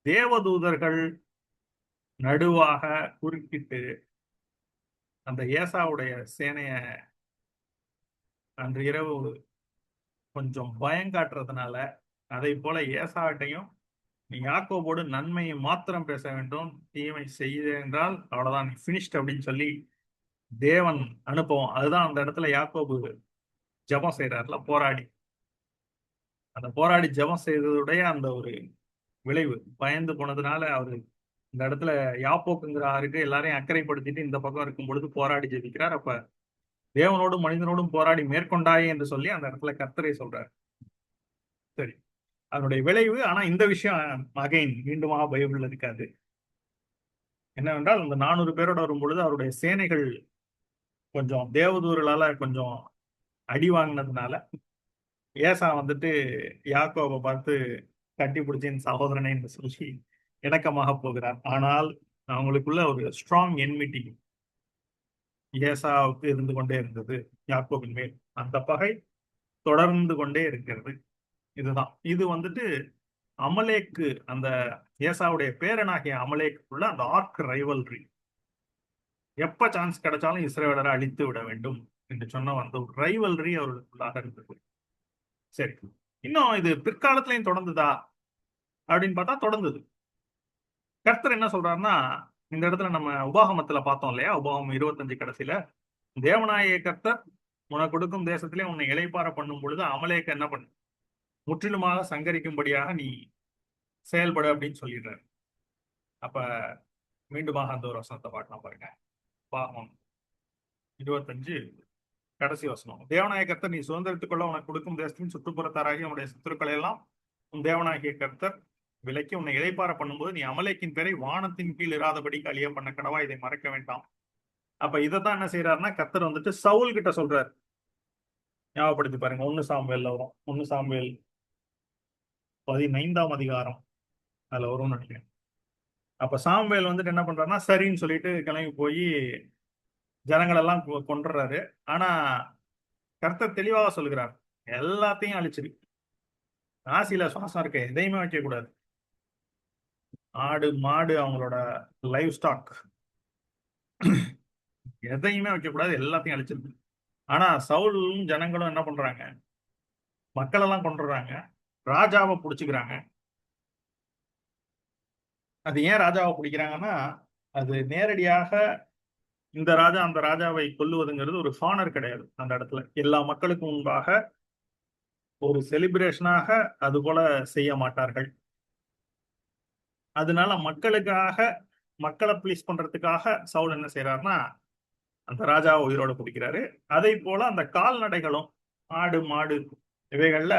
A: தேவதூதர்கள் நடுவாக குறுக்கிட்டு அந்த ஏசாவுடைய சேனைய அன்று இரவு கொஞ்சம் பயம் காட்டுறதுனால, அதை போல ஏசாட்டையும் நீ யாக்கோபோடு நன்மையை மாத்திரம் பேச வேண்டும், தீமை செய்த என்றால் அவ்வளவுதான், நீ பினிஷ்ட் அப்படின்னு சொல்லி தேவன் அனுப்பவும். அதுதான் அந்த இடத்துல யாக்கோபு ஜெபம் செய்யறாருல, போராடி. அந்த போராடி ஜெபம் செய்ததுடைய அந்த ஒரு விளைவு, பயந்து போனதுனால அவரு இந்த இடத்துல யாப்போக்குங்கிற ஆருக்கு எல்லாரையும் அக்கறைப்படுத்திட்டு இந்த பக்கம் இருக்கும் பொழுது போராடி ஜெபிக்கிறார். அப்ப தேவனோடும் மனிதனோடும் போராடி மேற்கொண்டாயே என்று சொல்லி அந்த இடத்துல கர்த்தரை சொல்றாரு. சரி, அதனுடைய விளைவு. ஆனா இந்த விஷயம் அகைன் மீண்டுமாக பைபிள்ல இருக்காது. என்னவென்றால் இந்த 400 பேரோட வரும் பொழுது அவருடைய சேனைகள் கொஞ்சம் தேவதூர்களால கொஞ்சம் அடி வாங்கினதுனால ஏசா வந்துட்டு யாக்கோபை பார்த்து கட்டி பிடிச்சி என் சகோதரனை என்று சொல்லி இணக்கமாக போகிறார். ஆனால் அவங்களுக்குள்ள ஒரு ஸ்ட்ராங் என்மிட்டி ஏசாவுக்கு இருந்து கொண்டே இருந்தது யாக்கோபின் மேல். அந்த பகை தொடர்ந்து கொண்டே இருக்கிறது. இதுதான் இது வந்துட்டு அமலேக்கு, அந்த ஏசாவுடைய பேரனாகிய அமலேக்குள்ள அந்த ஆர்க் ரைவல்ரி. எப்ப சான்ஸ் கிடைச்சாலும் இஸ்ரேலரை அழித்து விட வேண்டும் என்று சொன்ன அந்த ஒரு ரைவல்ரி அவர்களுக்குள்ளாக இருந்தது. சரி, இன்னும் இது பிற்காலத்திலையும் தொடர்ந்துதா அப்படின்னு பார்த்தா தொடர்ந்தது. கர்த்தர் என்ன சொல்றாருன்னா, இந்த இடத்துல நம்ம உபாகமத்துல பார்த்தோம் இல்லையா, உபாகமம் 25 கடைசியில தேவனாய கர்த்தர் உனக்கு கொடுக்கும் தேசத்திலே உன்னை இளைப்பாற பண்ணும் பொழுது அமலேக்கு என்ன பண்ணு, முற்றிலுமாக சங்கரிக்கும்படியாக நீ செயல்படு அப்படின்னு சொல்லிடுறாரு. அப்ப மீண்டுமாக அந்த ஒரு வசனத்தை பார்க்கலாம் பாருங்க. உபாகமம் 25 கடைசி வசனம். தேவனாய கர்த்தர் நீ சுதந்திரத்துக் கொள்ள உனக்கு கொடுக்கும் தேசத்தின் சுற்றுப்புறத்தாராகி உன்னுடைய சத்துருக்களை எல்லாம் உன் தேவனாகிய கர்த்தர் விலக்கி உன்னை இளைப்பாற பண்ணும்போது நீ அமலேக்கின் பேரை வானத்தின் கீழ் இராதபடி அழிய பண்ண கடவா, இதை மறக்க வேண்டாம். அப்ப இதைத்தான் என்ன செய்யறாருன்னா கர்த்தர் வந்துட்டு சவுல் கிட்ட சொல்றாரு. ஞாபகப்படுத்தி பாருங்க, 1 சாமுவேல்ல வரும். 1 சாமுவேல் 15ஆம் அதிகாரம் அதுல வரும்னு நினைக்கிறேன். அப்ப சாமுவேல் வந்துட்டு என்ன பண்றாருன்னா சரின்னு சொல்லிட்டு கிளம்பி போய் ஜனங்கள் எல்லாம் கொன்றுறாரு. ஆனா கர்த்தர் தெளிவாக சொல்லுகிறார், எல்லாத்தையும் அழிச்சிரு, ராசியில சுவாசம் இருக்க எதையுமே வைக்க கூடாது. ஆடு மாடு அவங்களோட லைவ் ஸ்டாக் எதையுமே வைக்க கூடாது, எல்லாத்தையும் அழிச்சிருக்கு. ஆனா சவுலும் ஜனங்களும் என்ன பண்றாங்க, மக்கள் எல்லாம் கொண்டுறாங்க, ராஜாவை பிடிச்சுக்கிறாங்க. அது ஏன் ராஜாவை பிடிக்கிறாங்கன்னா, அது நேரடியாக இந்த ராஜா அந்த ராஜாவை கொல்லுவதுங்கிறது ஒரு ஹானர் கிடையாது. அந்த இடத்துல எல்லா மக்களுக்கும் முன்பாக ஒரு செலிப்ரேஷனாக அது போல செய்ய மாட்டார்கள். அதனால மக்களுக்காக, மக்களை ப்ளீஸ் பண்றதுக்காக சவுல் என்ன செய்யறாருன்னா அந்த ராஜாவை உயிரோட பிடிக்கிறாரு. அதே போல அந்த கால்நடைகளும் ஆடு மாடு இவைகள்ல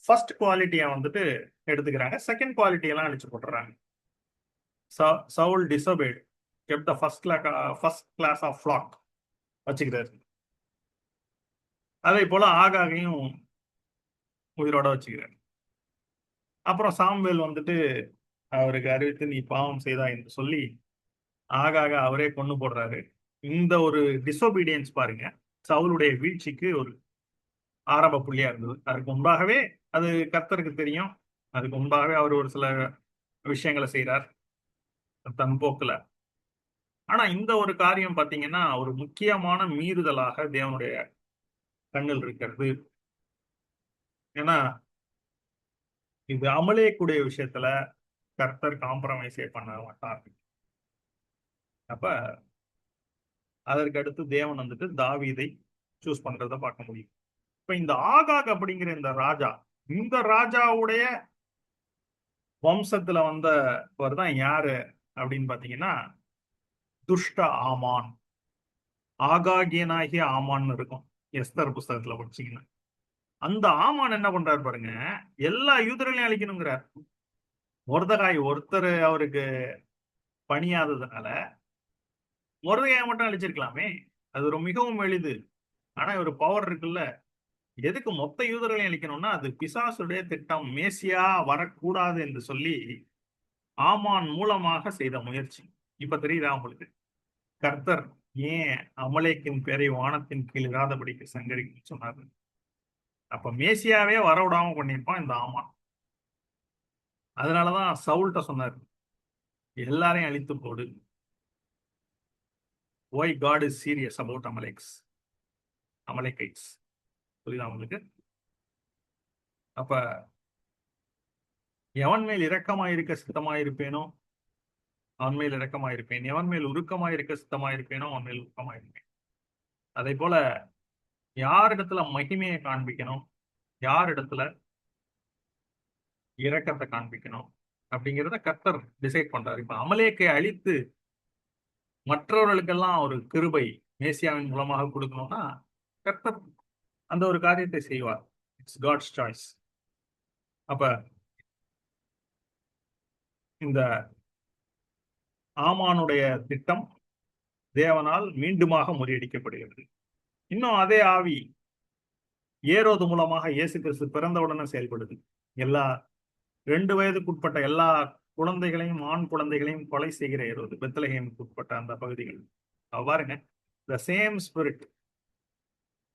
A: ஃபர்ஸ்ட் குவாலிட்டியை வந்துட்டு எடுத்துக்கிறாங்க, செகண்ட் குவாலிட்டி எல்லாம் அழிச்சு போட்டுறாங்க. Saul டிசோபேட், kept the first class of flock வச்சுக்கிறாரு. அதே போல ஆகாகையும் உயிரோட வச்சுக்கிறாரு. அப்புறம் சாமுவேல் வந்துட்டு அவருக்கு அறிவித்து நீ பாவம் செய்தா என்று சொல்லி ஆகாக அவரே கொண்டு போடுறாரு. இந்த ஒரு டிசோபீடியன்ஸ் பாருங்க சவுலுடைய வீழ்ச்சிக்கு ஒரு ஆரம்ப புள்ளியா இருந்தது. அதுக்கு முன்பாகவே அது கர்த்தருக்கு தெரியும். அதுக்கு முன்பாகவே அவர் ஒரு சில விஷயங்களை செய்யறார் தன் போக்குல. ஆனா இந்த ஒரு காரியம் பாத்தீங்கன்னா ஒரு முக்கியமான மீறுதலாக தேவனுடைய கண்ணில் இருக்கிறது. ஏன்னா இது அமலேக்குடைய விஷயத்துல கர்த்தர் காம்ப்ரமைஸே பண்ண மாட்டார். அப்ப அதற்கு அடுத்து தேவன் வந்துட்டு தாவீதை சூஸ் பண்றத பார்க்க முடியும். இப்ப இந்த ஆகாக் அப்படிங்கிற இந்த ராஜா, இந்த ராஜாவுடைய வம்சத்துல வந்தவர் தான் யாரு அப்படின்னு பாத்தீங்கன்னா துஷ்ட ஆமான். ஆகாகியனாகிய ஆமான்னு இருக்கும் எஸ்தர் புஸ்தகத்துல படிச்சீங்கன்னா. அந்த ஆமான் என்ன பண்றாரு பாருங்க, எல்லா யூதர்களையும் அழிக்கணுங்கிறார். மொர்தகாய் ஒருத்தர் அவருக்கு பணியாததுனால மொர்தகாயை மட்டும் அழிச்சிருக்கலாமே, அது ஒரு மிகவும் எளிது. ஆனா ஒரு பவர் இருக்குல்ல, எதுக்கு மொத்த யூதர்களையும் அழிக்கணும்னா அது பிசாசுடைய திட்டம், மேசியா வரக்கூடாது என்று சொல்லி ஆமான் மூலமாக செய்த முயற்சி. இப்ப தெரியுதா உங்களுக்கு கர்த்தர் ஏன் அமலேக்கின் பேரை வானத்தின் கீழ் இராதபடிக்கு சங்கரிக்கும் சொன்னாரு? அப்ப மேசியாவே வரவிடாம பண்ணியிருப்பான் இந்த ஆமான். அதனாலதான் சவுல்ட்ட சொன்னார், எல்லாரையும் அழித்து போடு. Why God is serious about Amalekites. புரியுதா உங்களுக்கு? அப்ப எவன் மேல் இரக்கமாயிருக்க சித்தமாயிருப்பேனோ அவன் மேல் இரக்கமாயிருப்பேன், எவன் மேல் உருக்கமாயிருக்க சித்தமாயிருப்பேனோ அவன் மேல் உருக்கமாயிருப்பேன். அதே போல யாரிடத்துல மகிமையை காண்பிக்கணும், யாரிடத்துல இரக்கத்தை காண்பிக்கணும் அப்படிங்கிறத கர்த்தர் டிசைட் பண்றாரு. இப்ப அமலேக்கை அழித்து மற்றவர்களுக்கெல்லாம் ஒரு கிருபை மேசியாவின் மூலமாக கொடுக்கணும்னா கர்த்தர் அந்த ஒரு காரியத்தை செய்வார். It's God's choice. அப்ப இந்த ஆமானுடைய திட்டம் தேவனால் மீண்டுமாக முறியடிக்கப்படுகிறது. இன்னும் அதே ஆவி ஏரோது மூலமாக இயேசு கிறிஸ்து பிறந்தவுடனே செயல்படுது. எல்லா 2 வயதுக்குட்பட்ட எல்லா குழந்தைகளையும், ஆண் குழந்தைகளையும் கொலை செய்கிற ஏரோது, பெத்லகேமுக்கு உட்பட்ட அந்த பகுதிகள். பாருங்க, த சேம் ஸ்பிரிட்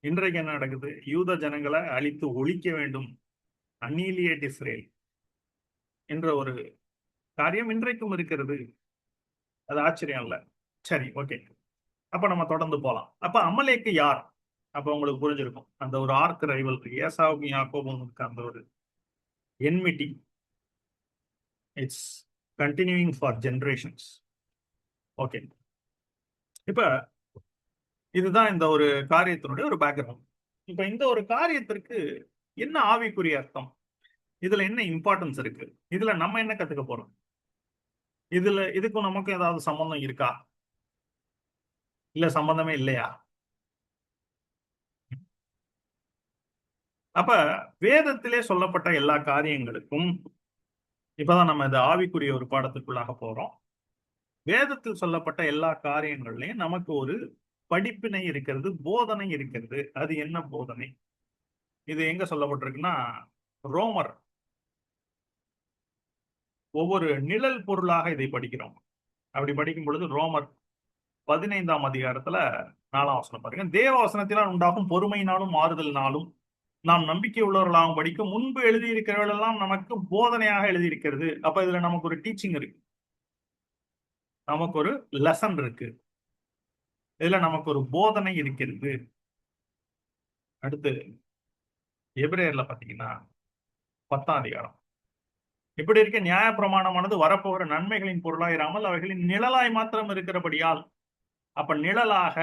A: இன்றைக்கு என்ன நடக்குது? யூத ஜனங்களை அழித்து ஒழிக்க வேண்டும், அன்னீலியேட் இஸ்ரேல் என்ற ஒரு காரியம் இன்றைக்கும் இருக்கிறது. அது ஆச்சரியம் இல்ல. சரி, ஓகே. அப்ப நம்ம தொடர்ந்து போலாம். அப்ப அமலேக்கு யார்? அப்ப உங்களுக்கு புரிஞ்சிருக்கும். அந்த ஒரு ஆர்க் ரைவல்ரி, ஏசாவுக்கும் யாக்கோபும் இருக்க அந்த ஒரு enmity, it's continuing for generations. Okay. இப்ப இதுதான் இந்த ஒரு காரியத்தினுடைய ஒரு பேக்ரவுண்ட். இப்ப இந்த ஒரு காரியத்திற்கு என்ன ஆவிக்குரிய அர்த்தம்? இதுல என்ன இம்பார்ட்டன்ஸ் இருக்கு? இதுல நம்ம என்ன கத்துக்க போறோம்? இதுக்கும் நமக்கும் ஏதாவது சம்பந்தம் இருக்கா? இல்ல சம்பந்தமே இல்லையா? அப்ப வேதத்திலே சொல்லப்பட்ட எல்லா காரியங்களுக்கும், இப்பதான் நம்ம இந்த ஆவிக்குரிய ஒரு பாடத்துக்குள்ளாக போறோம். வேதத்தில் சொல்லப்பட்ட எல்லா காரியங்கள்லயும் நமக்கு ஒரு படிப்பினை இருக்கிறது, போதனை இருக்கிறது. அது என்ன போதனை? இது எங்க சொல்லப்பட்டிருக்குன்னா, ரோமர், ஒவ்வொரு நிழல் பொருளாக இதை படிக்கிறோம். அப்படி படிக்கும் பொழுது ரோமர் 15ஆம் அதிகாரத்துல 4ஆம் வசனம் பாருங்க. தேவ வசனத்தினால் உண்டாகும் பொறுமையினாலும் மாறுதலினாலும் நாம் நம்பிக்கை உள்ளவர்களாகவும் படிக்க முன்பு எழுதியிருக்கிறவர்களெல்லாம் நமக்கு போதனையாக எழுதியிருக்கிறது. அப்ப இதுல நமக்கு ஒரு டீச்சிங் இருக்கு, நமக்கு ஒரு லெசன் இருக்கு, இதுல நமக்கு ஒரு போதனை இருக்கிறது. அடுத்து எபிரேயர்ல பாத்தீங்கன்னா 10ஆம் அதிகாரம், இப்படி இருக்க நியாய பிரமாணமானது வரப்போகிற நன்மைகளின் பொருளாயிராமல் அவைகளின் நிழலாய் மாத்திரம் இருக்கிறபடியால், அப்ப நிழலாக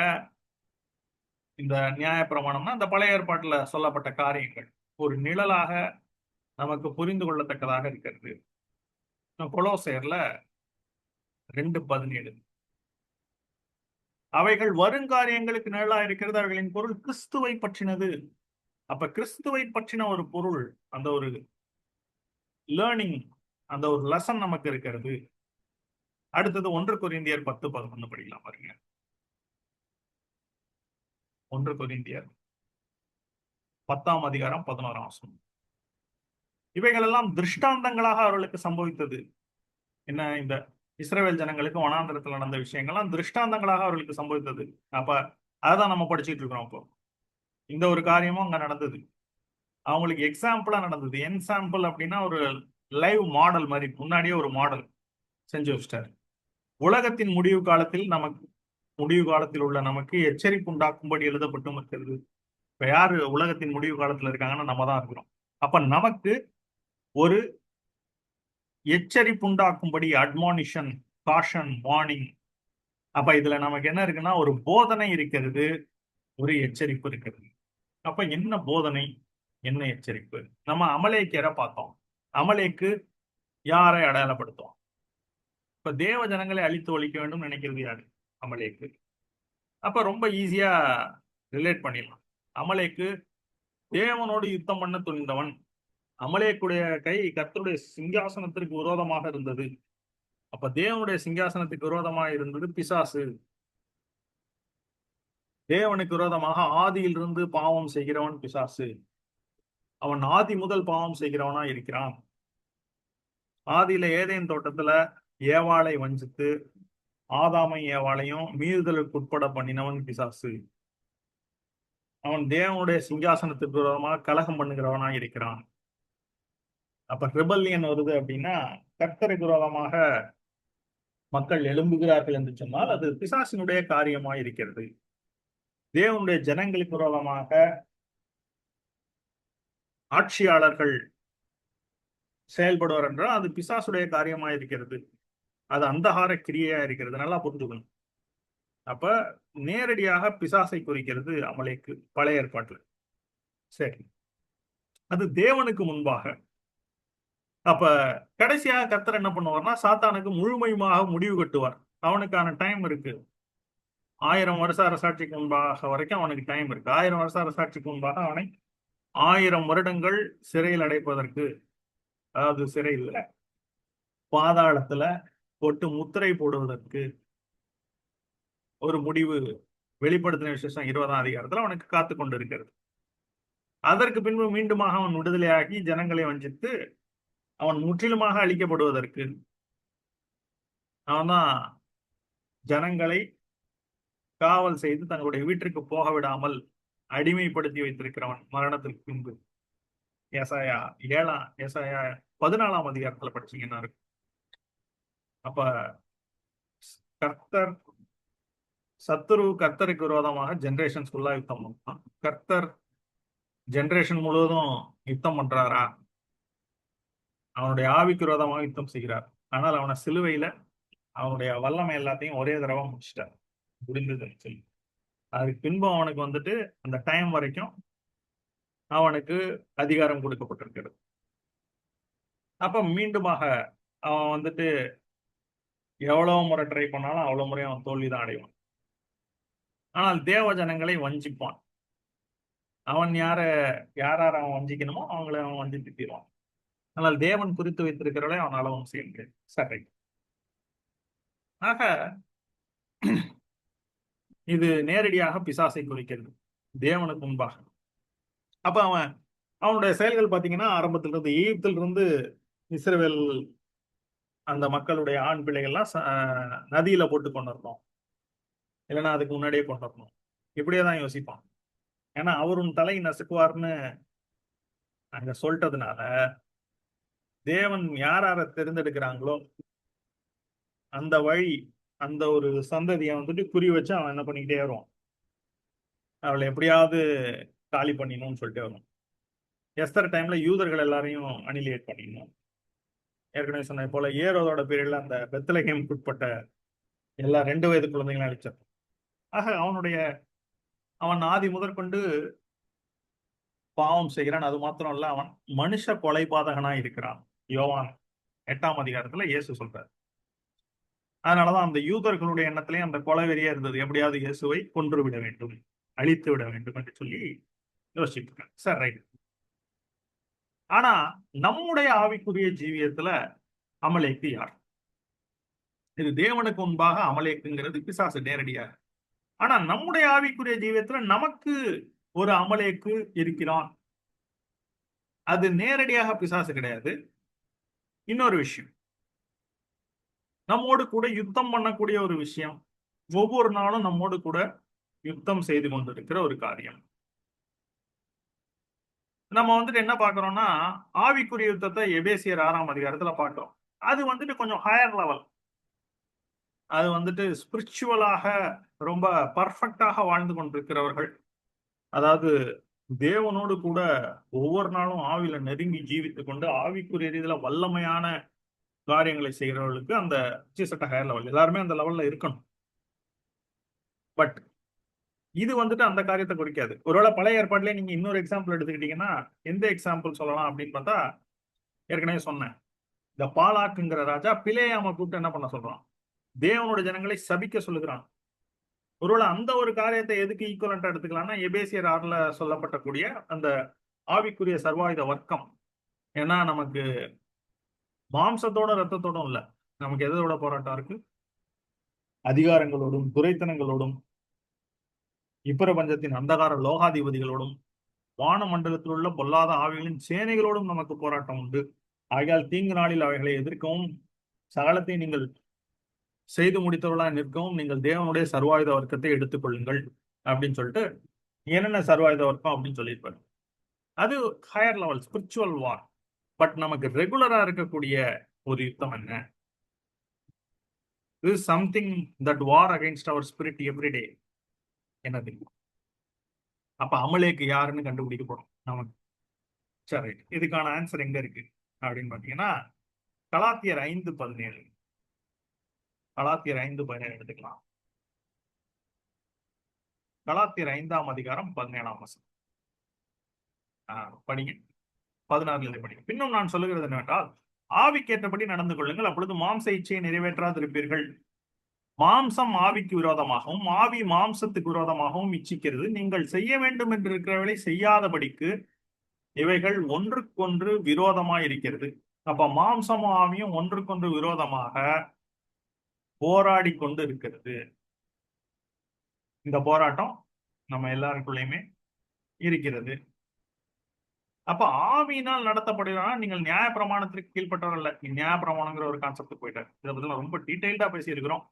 A: இந்த நியாய பிரமாணம்னா அந்த பழைய ஏற்பாட்டுல சொல்லப்பட்ட காரியங்கள் ஒரு நிழலாக நமக்கு புரிந்து கொள்ளத்தக்கதாக இருக்கிறது. கொலோசையர்ல 2:17, அவைகள் வருங்காரியங்களுக்கு நிழலா இருக்கிறது, அவைகளின் பொருள் கிறிஸ்துவை பற்றினது. அப்ப கிறிஸ்துவை பற்றின ஒரு பொருள், அந்த ஒரு லேர்னிங், அந்த ஒரு லெசன் நமக்கு இருக்கிறது. அடுத்தது 1 கொரிந்தியர் 10:11 படிக்கலாம் பாருங்க. 1 கொரிந்தியர் 10ஆம் அதிகாரம் 11ஆம் வசனம். இவைகள் எல்லாம் திருஷ்டாந்தங்களாக அவர்களுக்கு சம்பவித்தது. என்ன? இந்த இஸ்ரவேல் ஜனங்களுக்கு வனாந்திரத்தில் நடந்த விஷயங்கள்லாம் திருஷ்டாந்தங்களாக அவர்களுக்கு சம்பவித்தது. அப்ப அதான் நம்ம படிச்சுட்டு இருக்கிறோம். இப்போ இந்த ஒரு காரியமும் அங்க நடந்தது, அவங்களுக்கு எக்ஸாம்பிளா நடந்தது. என்சாம்பிள் அப்படின்னா ஒரு லைவ் மாடல் மாதிரி, முன்னாடியே ஒரு மாடல் செஞ்சு வச்சிட்டாரு. உலகத்தின் முடிவு காலத்தில் உள்ள நமக்கு எச்சரிப்பு உண்டாக்கும்படி எழுதப்பட்டும் இருக்கிறது. இப்ப யாரு உலகத்தின் முடிவு காலத்துல இருக்காங்கன்னா நம்ம தான் இருக்கிறோம். அப்ப நமக்கு ஒரு எச்சரிப்பு உண்டாக்கும்படி, அட்மானிஷன், காஷன், வார்னிங். அப்ப இதுல நமக்கு என்ன இருக்குன்னா ஒரு போதனை இருக்கிறது, ஒரு எச்சரிப்பு இருக்கிறது. அப்ப என்ன போதனை, என்ன எச்சரிப்பு? நம்ம அமலேக்கியரை பார்த்தோம். அமலேக்கு யாரை அடையாளப்படுத்தும்? இப்ப தேவ ஜனங்களை அழித்து ஒழிக்க வேண்டும் நினைக்கிறது யாரு? அமலேக்கு. அப்ப ரொம்ப ஈஸியா ரிலேட் பண்ணிடலாம். அமலேக்கு தேவனோடு யுத்தம் பண்ண துணிந்தவன். அமலேக்குடைய கை கர்த்தருடைய சிங்காசனத்திற்கு விரோதமாக இருந்தது. அப்ப தேவனுடைய சிங்காசனத்துக்கு விரோதமாக இருந்தது பிசாசு. தேவனுக்கு விரோதமாக ஆதியிலிருந்து பாவம் செய்கிறவன் பிசாசு. அவன் ஆதி முதல் பாவம் செய்கிறவனா இருக்கிறான். ஆதியில ஏதேன் தோட்டத்துல ஏவாளை வஞ்சித்து ஆதாமை ஏவாளையும் மீறுதலுக்கு உட்பட பண்ணினவன் பிசாசு. அவன் தேவனுடைய சிங்காசனத்துக்கு விரோதமாக கலகம் பண்ணுகிறவனா இருக்கிறான். அப்ப ரிபல்லியன் வருது அப்படின்னா, கர்த்தருக்கு விரோதமாக மக்கள் எழும்புகிறார்கள் என்று சொன்னால் அது பிசாசினுடைய காரியமாக இருக்கிறது. தேவனுடைய ஜனங்களுக்கு விரோதமாக ஆட்சியாளர்கள் செயல்படுவார் என்றால் அது பிசாசுடைய காரியமா இருக்கிறது. அது அந்தகார கிரியையா இருக்கிறது. நல்லா புரிஞ்சுக்கணும். அப்ப நேரடியாக பிசாசை குறிக்கிறது அமலேக்கு பழைய ஏற்பாட்டுல. சரி, அது தேவனுக்கு முன்பாக. அப்ப கடைசியாக கர்த்தர் என்ன பண்ணுவார்னா, சாத்தானுக்கு முழுமையுமாக முடிவு கட்டுவார். அவனுக்கான டைம் இருக்கு. 1000 வருஷ அரசாட்சிக்கு முன்பாக வரைக்கும் அவனுக்கு டைம் இருக்கு. 1000 வருஷ அரசாட்சிக்கு முன்பாக அவனை 1000 வருடங்கள் சிறையில் அடைப்பதற்கு, அதாவது சிறையில் பாதாளத்துல போட்டு முத்திரை போடுவதற்கு ஒரு முடிவு வெளிப்படுத்தின விசேஷம் 20ஆம் அதிகாரத்துல அவனுக்கு காத்து கொண்டிருக்கிறது. அதற்கு பின்பு மீண்டுமாக அவன் விடுதலையாகி ஜனங்களை வஞ்சித்து அவன் முற்றிலுமாக அழிக்கப்படுவதற்கு அவன்தான் ஜனங்களை காவல் செய்து தங்களுடைய வீட்டிற்கு போக விடாமல் அடிமைப்படுத்தி வைத்திருக்கிறவன் மரணத்திற்கு பின்பு. ஏசாயா 14ஆம் அதிகாரத்துல படிச்சீங்கன்னா இருக்கும். அப்ப கர்த்தர் கர்த்தருக்கு விரோதமாக ஜெனரேஷன்ஸ் ஃபுல்லா யுத்தம் பண்ணான். கர்த்தர் ஜெனரேஷன் முழுவதும் யுத்தம் பண்றாரா? அவனுடைய ஆவிக்கு விரோதமாக யுத்தம் செய்கிறார். ஆனால் அவனை சிலுவையில அவனுடைய வல்லமை எல்லாத்தையும் ஒரே தடவை முடிச்சிட்டார், முடிந்ததுன்னு சொல்லி. அதுக்கு பின்பு அவனுக்கு வந்துட்டு அந்த டைம் வரைக்கும் அவனுக்கு அதிகாரம் கொடுக்கப்பட்டிருக்கிறது. அப்ப மீண்டுமாக அவன் வந்துட்டு எவ்வளவு முறை ட்ரை பண்ணாலும் அவ்வளவு முறை அவன் தோல்விதான் அடைவான். ஆனால் தேவ ஜனங்களை வஞ்சிப்பான். அவன் யார அவன் வஞ்சிக்கணுமோ அவங்களை அவன் வஞ்சித்து தீர்வான். ஆனால் தேவன் குறித்து வைத்திருக்கிறவளை அவன் அளவும் செய்ய முடியாது. சரி, ஆக இது நேரடியாக பிசாசை குறிக்கிறது தேவனுக்கு முன்பாக. அப்ப அவனுடைய செயல்கள் பாத்தீங்கன்னா ஆரம்பத்திலிருந்து எகிப்திலிருந்து இஸ்ரவேல் அந்த மக்களுடைய ஆண் பிள்ளைகள்லாம் நதியில போட்டு கொண்டு வரணும், இல்லைன்னா அதுக்கு முன்னாடியே கொண்டு வரணும், இப்படியேதான் யோசிப்பான். ஏன்னா அவரும் தலை நசுக்குவார்னு அங்க சொல்லிட்டதுனால தேவன் யார தேர்ந்தெடுக்கிறாங்களோ அந்த வழி, அந்த ஒரு சந்ததியை வந்துட்டு குறி வச்சு அவன் என்ன பண்ணிக்கிட்டே வருவான், அவளை எப்படியாவது காலி பண்ணிடணும்னு சொல்லிட்டே வரும். எஸ்தர் டைம்ல யூதர்கள் எல்லாரையும் அனிலியேட் பண்ணிடணும். ஏற்கனவே சொன்ன போல ஏரோதோட பீரியட்ல அந்த பெத்லகேம் உட்பட்ட எல்லா 2 வயது குழந்தைகளும் அழிச்சார். ஆக அவன் ஆதி முதற்கொண்டு பாவம் செய்கிறான். அது மாத்திரம் இல்ல, அவன் மனுஷ கொலைபாதகனா இருக்கிறான். யோவான் 8ஆம் அதிகாரத்துல இயேசு சொல்றார். அதனாலதான் அந்த யூதர்களுடைய எண்ணத்திலேயே அந்த கொலைவெறியா இருந்தது, எப்படியாவது இயேசுவை கொன்று விட வேண்டும், அழித்து விட வேண்டும் என்று சொல்லி யோசிச்சிருக்காங்க. Sir, right. ஆனா நம்முடைய ஆவிக்குரிய ஜீவியத்துல அமலேக்கு யார்? இது தேவனுக்கு முன்பாக அமலேக்குங்கிறது பிசாசு நேரடியாக. ஆனா நம்முடைய ஆவிக்குரிய ஜீவியத்துல நமக்கு ஒரு அமலேக்கு இருக்கிறான். அது நேரடியாக பிசாசு கிடையாது. இன்னொரு விஷயம், நம்மோடு கூட யுத்தம் பண்ணக்கூடிய ஒரு விஷயம், ஒவ்வொரு நாளும் நம்மோடு கூட யுத்தம் செய்து கொண்டிருக்கிற ஒரு காரியம். நம்ம வந்துட்டு என்ன பாக்குறோம்னா, ஆவிக்குரிய யுத்தத்தை எபேசியர் 6ஆம் அதிகாரத்துல பார்க்கிறோம். அது வந்துட்டு கொஞ்சம் ஹையர் லெவல். அது வந்துட்டு ஸ்பிரிச்சுவலாக ரொம்ப பர்ஃபெக்டாக வாழ்ந்து கொண்டிருக்கிறவர்கள், அதாவது தேவனோடு கூட ஒவ்வொரு நாளும் ஆவியில நெருங்கி ஜீவித்துக் கொண்டு ஆவிக்குரிய ரீதியில வல்லமையான காரியங்களை செய்கிறவர்களுக்கு அந்த சட்ட ஹையர் லெவல். எல்லாருமே அந்த லெவல்ல இருக்கணும். பட் இது வந்துட்டு அந்த காரியத்தை குறிக்காது. ஒருவேளை பழைய ஏற்பாட்டிலே நீங்க இன்னொரு எக்ஸாம்பிள் எடுத்துக்கிட்டீங்கன்னா எந்த எக்ஸாம்பிள் சொல்லலாம் அப்படின்னு பார்த்தா, ஏற்கனவே சொன்னேன், இந்த பாலாக்குங்கிற ராஜா பிலேயாம கூப்பிட்டு என்ன பண்ண சொல்றான்? தேவனோட ஜனங்களை சபிக்க சொல்லுகிறான். ஒருவேளை அந்த ஒரு காரியத்தை எதுக்கு ஈக்குவலண்டா எடுத்துக்கலாம்னா, எபேசியர் 6ல சொல்லப்பட்டக்கூடிய அந்த ஆவிக்குரிய சர்வாயுத வர்க்கம். ஏன்னா நமக்கு மாம்சத்தோட ரத்தத்தோடும் இல்ல, நமக்கு எதோட போராட்டம் இருக்கு? அதிகாரங்களோடும் துரைத்தனங்களோடும் இப்பிரபஞ்சத்தின் அந்தகார லோகாதிபதிகளோடும் வான மண்டலத்தில் உள்ள பொல்லாத ஆவிகளின் சேனைகளோடும் நமக்கு போராட்டம் உண்டு. ஆகையால் தீங்கு நாளில் அவைகளை எதிர்க்கவும் சகலத்தை நீங்கள் செய்து முடித்தவர்களாக நிற்கவும் நீங்கள் தேவனுடைய சர்வாயுத வர்க்கத்தை எடுத்துக் கொள்ளுங்கள் அப்படின்னு சொல்லிட்டு என்னென்ன சர்வாயுத வர்க்கம் அப்படின்னு சொல்லியிருப்பாரு. அது higher level spiritual war. But நமக்கு ரெகுலரா இருக்கக்கூடிய ஒரு யுத்தம் என்ன? This is something that war against our spirit every day. என்னது? அப்ப அமலேக்கு யாருன்னு கண்டுபிடிக்க போறோம் நமக்கு. சரி, இதுக்கான ஆன்சர் எங்க இருக்கு அப்படின்னு பாத்தீங்கன்னா, கலாத்தியர் 5:17. கலாத்தியர் 5:17 எடுத்துக்கலாம். கலாத்தியர் 5ஆம் அதிகாரம் 17ஆம் வசனம் படிங்க. 16 படிங்க. பின்னும் நான் சொல்லுகிறது என்னவென்றால், ஆவிக்கேற்றபடி நடந்து கொள்ளுங்கள், அப்பொழுது மாம்ச இச்சையை நிறைவேற்றாதிருப்பீர்கள். மாம்சம் ஆவிக்கு விரோதமாகவும் ஆவி மாம்சத்துக்கு விரோதமாகவும் இச்சிக்கிறது. நீங்கள் செய்ய வேண்டும் என்று இருக்கிறவர்களை செய்யாதபடிக்கு இவைகள் ஒன்றுக்கொன்று விரோதமாய் இருக்கிறது. அப்ப மாம்சமும் ஆவியும் ஒன்றுக்கொன்று விரோதமாக போராடி கொண்டு இருக்கிறது. இந்த போராட்டம் நம்ம எல்லாருக்குள்ளயுமே இருக்கிறது. அப்ப ஆவியினால் நடத்தப்படுகிறா நீங்கள் நியாய பிரமாணத்திற்கு கீழ்பட்டவர் அல்ல. நியாய பிரமாணங்கிற ஒரு கான்செப்ட் போயிட்டாரு. இதை பத்தி ரொம்ப டீடைல்டா பேசி இருக்கிறோம்.